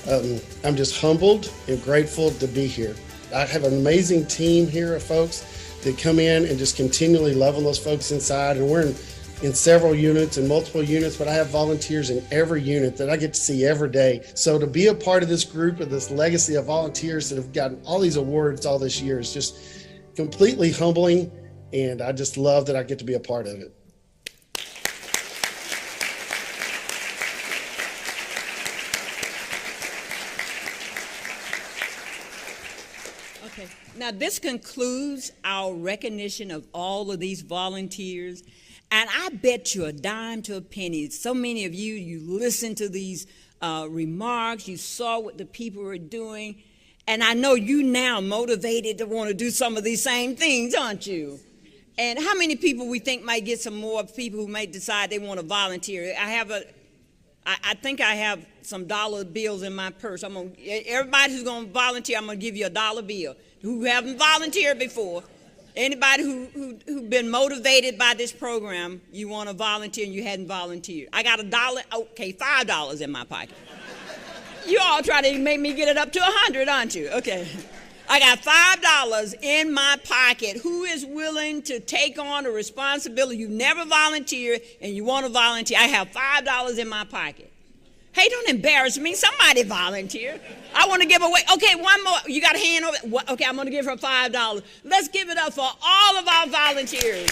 I'm just humbled and grateful to be here. I have an amazing team here of folks that come in and just continually love on those folks inside. And we're in several units and multiple units, but I have volunteers in every unit that I get to see every day. So to be a part of this group of this legacy of volunteers that have gotten all these awards all this year is just completely humbling. And I just love that I get to be a part of it. Okay, now this concludes our recognition of all of these volunteers. And I bet you a dime to a penny, so many of you, you listened to these remarks, you saw what the people were doing, and I know you now motivated to want to do some of these same things, aren't you? And how many people we think might get some more people who may decide they want to volunteer? I think I have some dollar bills in my purse. Everybody who's going to volunteer, I'm going to give you a dollar bill. Who haven't volunteered before, anybody who's been motivated by this program, you want to volunteer and you hadn't volunteered. I got $5 in my pocket. You all try to make me get it up to 100, aren't you? Okay. I got $5 in my pocket. Who is willing to take on a responsibility? You never volunteered and you want to volunteer. I have $5 in my pocket. Hey, don't embarrass me. Somebody volunteer. I want to give away. Okay, one more. You got a hand over? Okay, I'm going to give her $5. Let's give it up for all of our volunteers.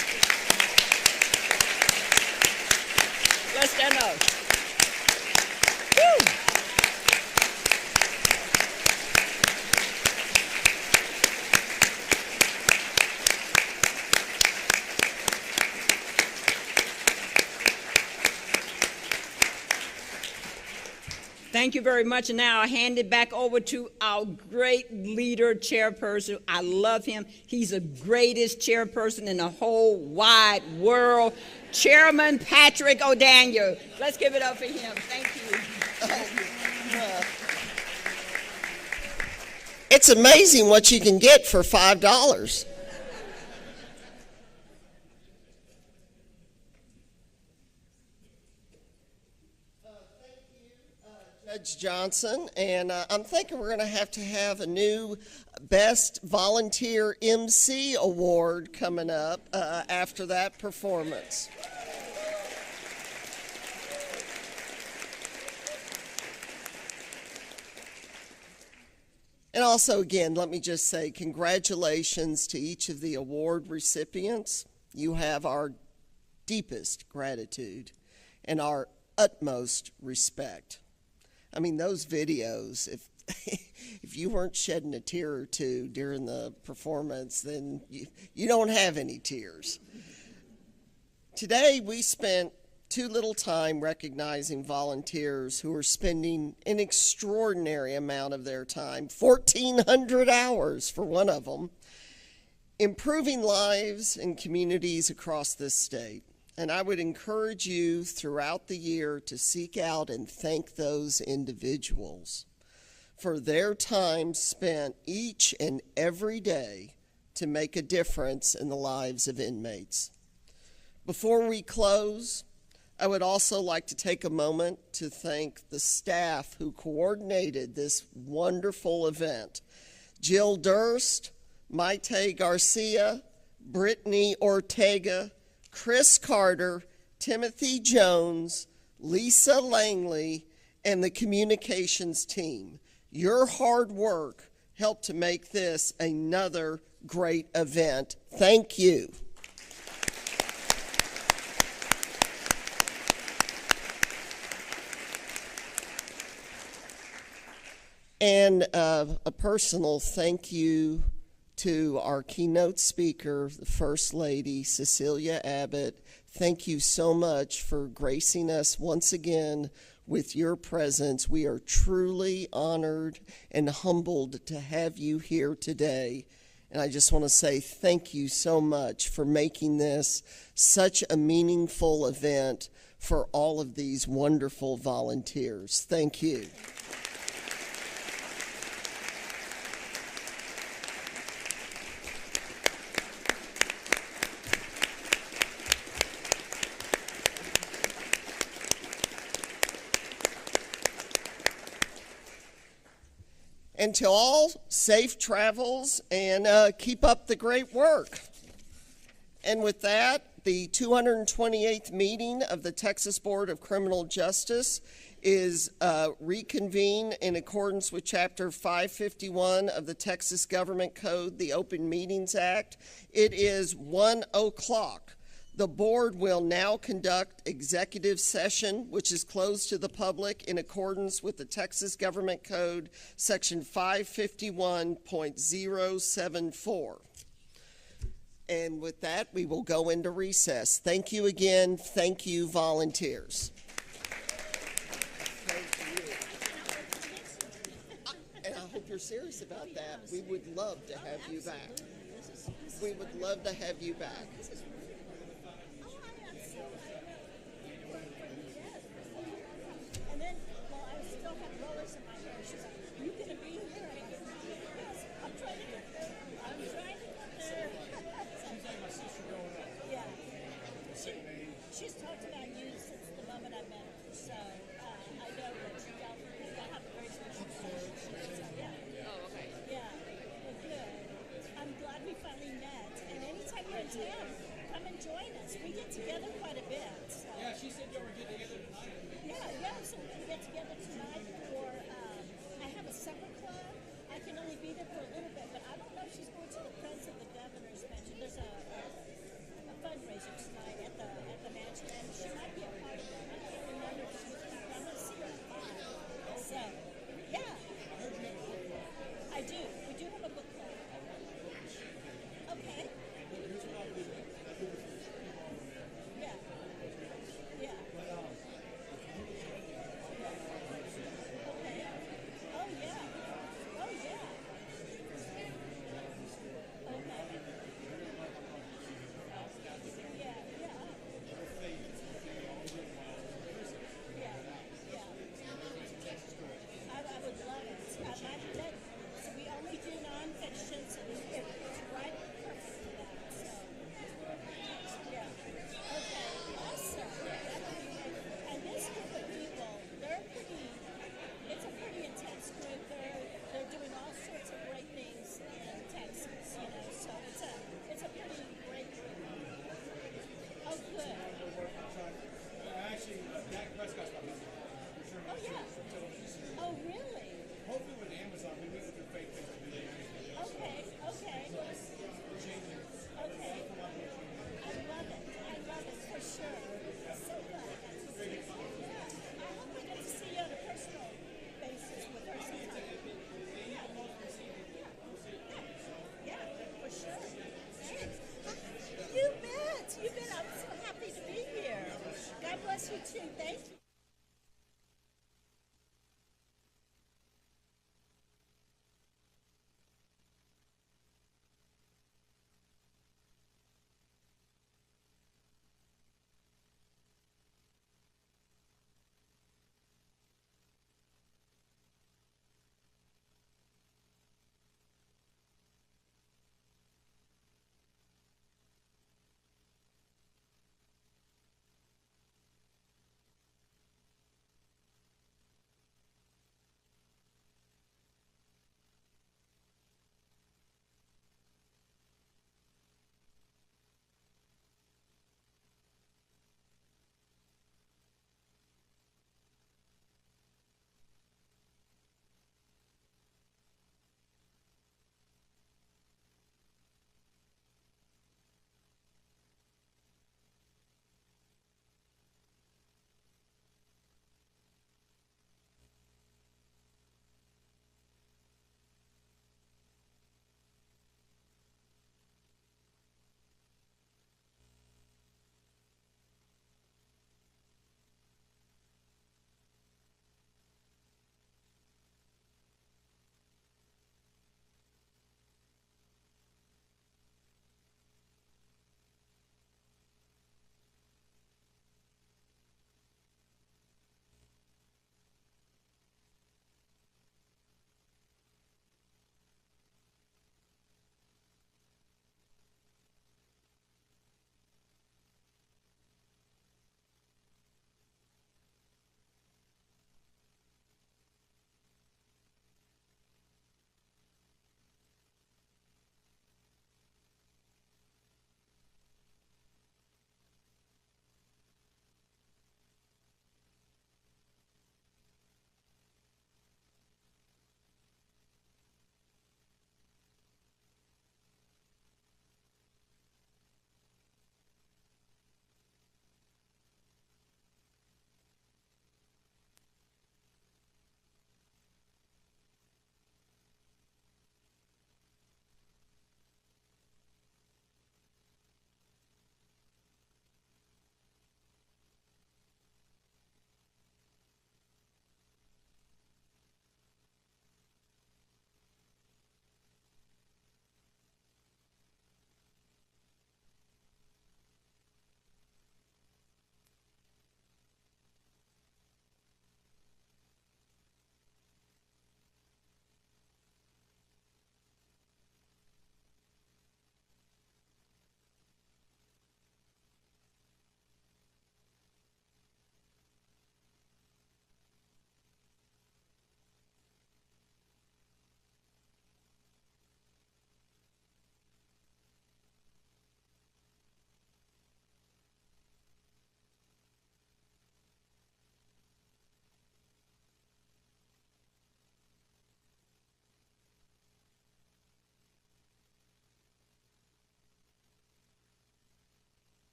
Let's stand up. Woo. Thank you very much. And now I hand it back over to our great leader, chairperson. I love him. He's the greatest chairperson in the whole wide world. Chairman Patrick O'Daniel. Let's give it up for him. Thank you. It's amazing what you can get for $5. Judge Johnson, and I'm thinking we're going to have a new Best Volunteer MC Award coming up after that performance. And also, again, let me just say congratulations to each of the award recipients. You have our deepest gratitude and our utmost respect. I mean, those videos, if you weren't shedding a tear or two during the performance, then you don't have any tears. Today, we spent too little time recognizing volunteers who are spending an extraordinary amount of their time, 1,400 hours for one of them, improving lives and communities across this state. And I would encourage you throughout the year to seek out and thank those individuals for their time spent each and every day to make a difference in the lives of inmates. Before we close, I would also like to take a moment to thank the staff who coordinated this wonderful event. Jill Durst, Maite Garcia, Brittany Ortega, Chris Carter, Timothy Jones, Lisa Langley, and the communications team. Your hard work helped to make this another great event. Thank you. And a personal thank you to our keynote speaker, the First Lady, Cecilia Abbott. Thank you so much for gracing us once again with your presence. We are truly honored and humbled to have you here today. And I just want to say thank you so much for making this such a meaningful event for all of these wonderful volunteers. Thank you. And to all, safe travels and keep up the great work. And with that, the 228th meeting of the Texas Board of Criminal Justice is reconvened in accordance with Chapter 551 of the Texas Government Code, the Open Meetings Act. It is 1:00. The board will now conduct executive session, which is closed to the public in accordance with the Texas Government Code, Section 551.074. And with that, we will go into recess. Thank you again. Thank you, volunteers. And I hope you're serious about that. We would love to have you back. We would love to have you back. And then, well, I still have rollers in my hair. She's like, "Are you gonna be here?" And I go, "Yes, I'm trying to get there. I'm trying to get there." Seems like my sister growing up. Yeah. She's talked about you since the moment I met her. So I know that y'all have a great relationship. So, yeah. Oh, okay. Yeah. Well, good. I'm glad we finally met. And anytime you're in town, come and join us. We get together quite a bit. So. Yeah, she said you were getting together tonight. Yeah, so we can get together tonight for, I have a supper club. I can only be there for a little bit, but I don't know if she's going to the Friends of the Governor's Mansion. There's a fundraiser tonight at the mansion, and she might be a part of that. I can't remember if she's going to. I'm going to see her at 5. So, yeah. I do. We do have a book club. Okay. Yeah. Yeah.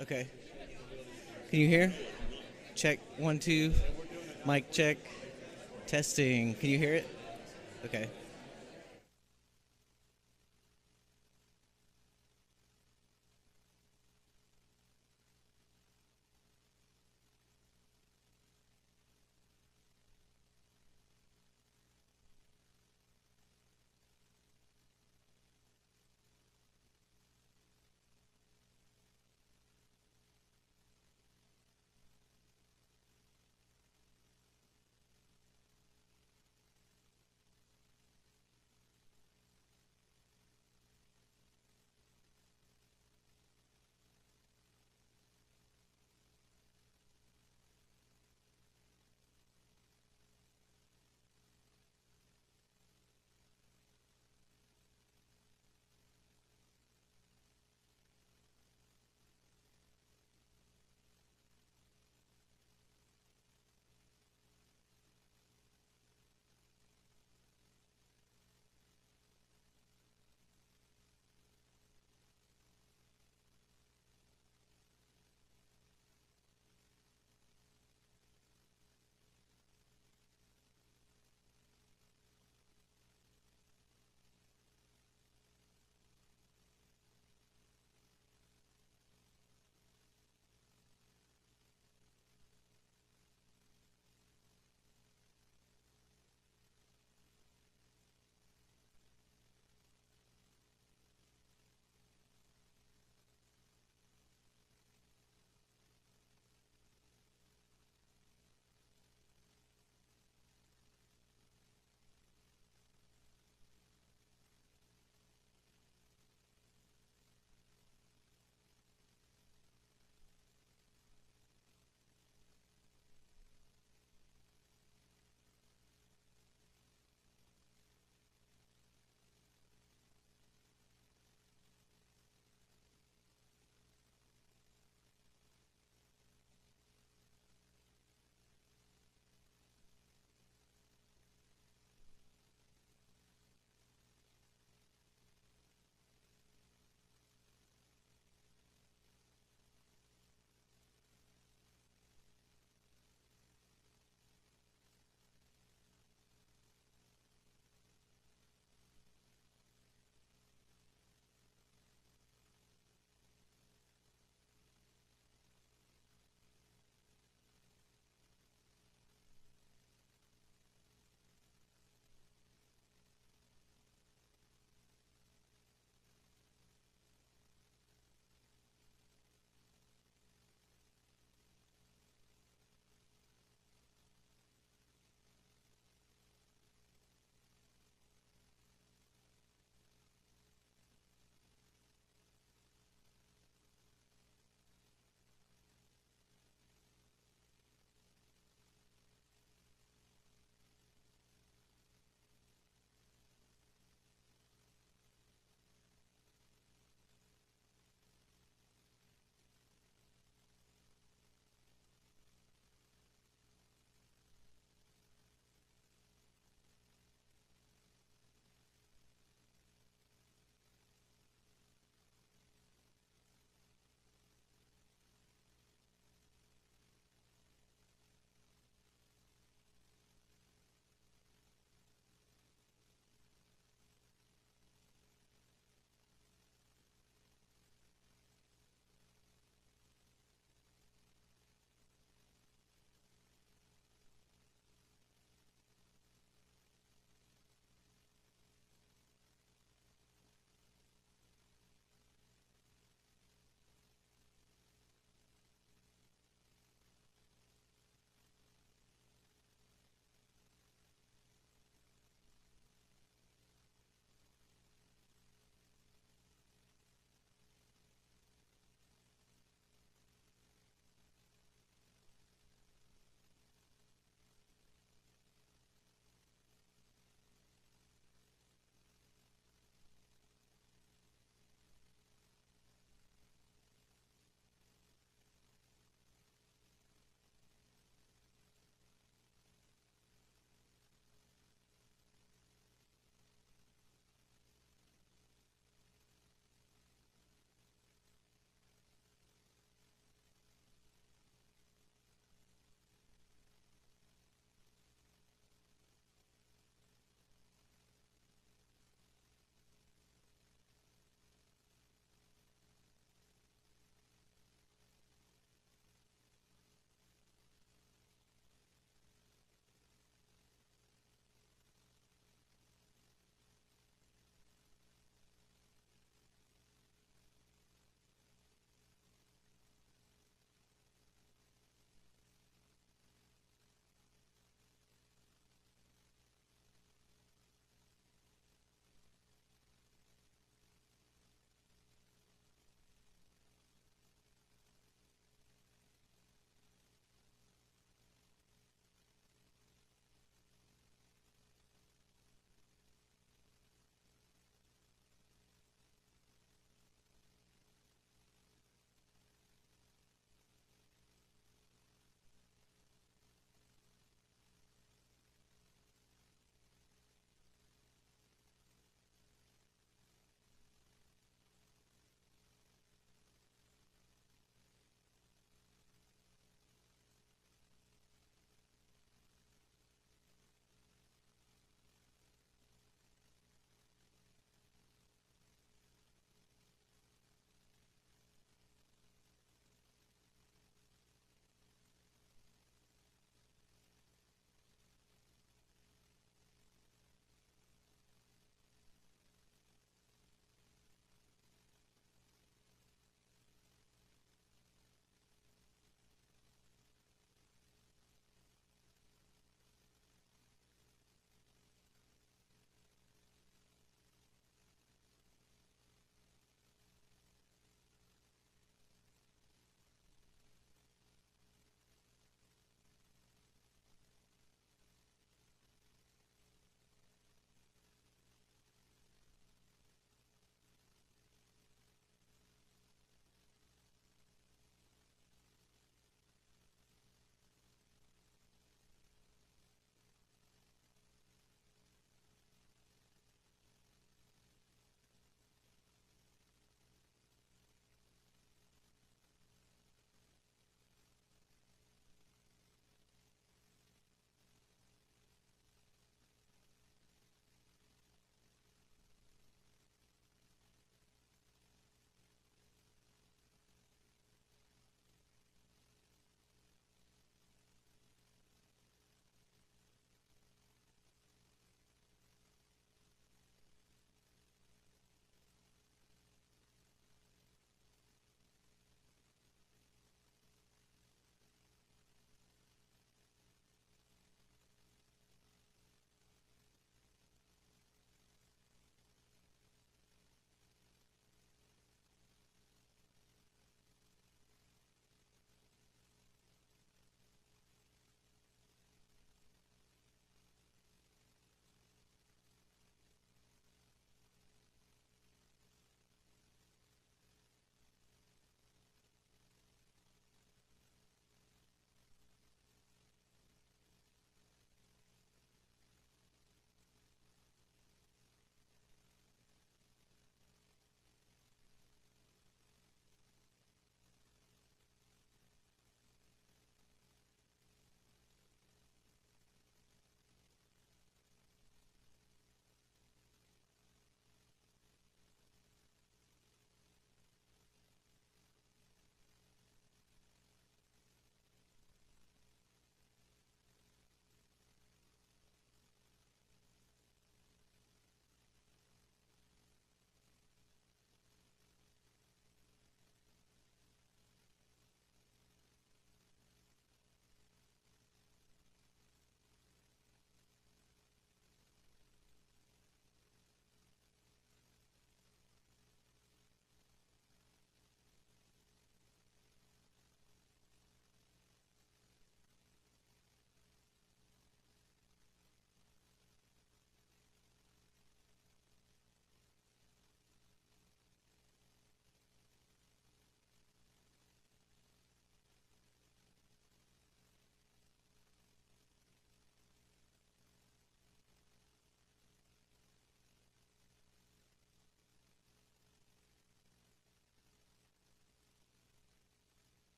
Okay. Can you hear? Check 1 2. Mic check. Testing. Can you hear it? Okay.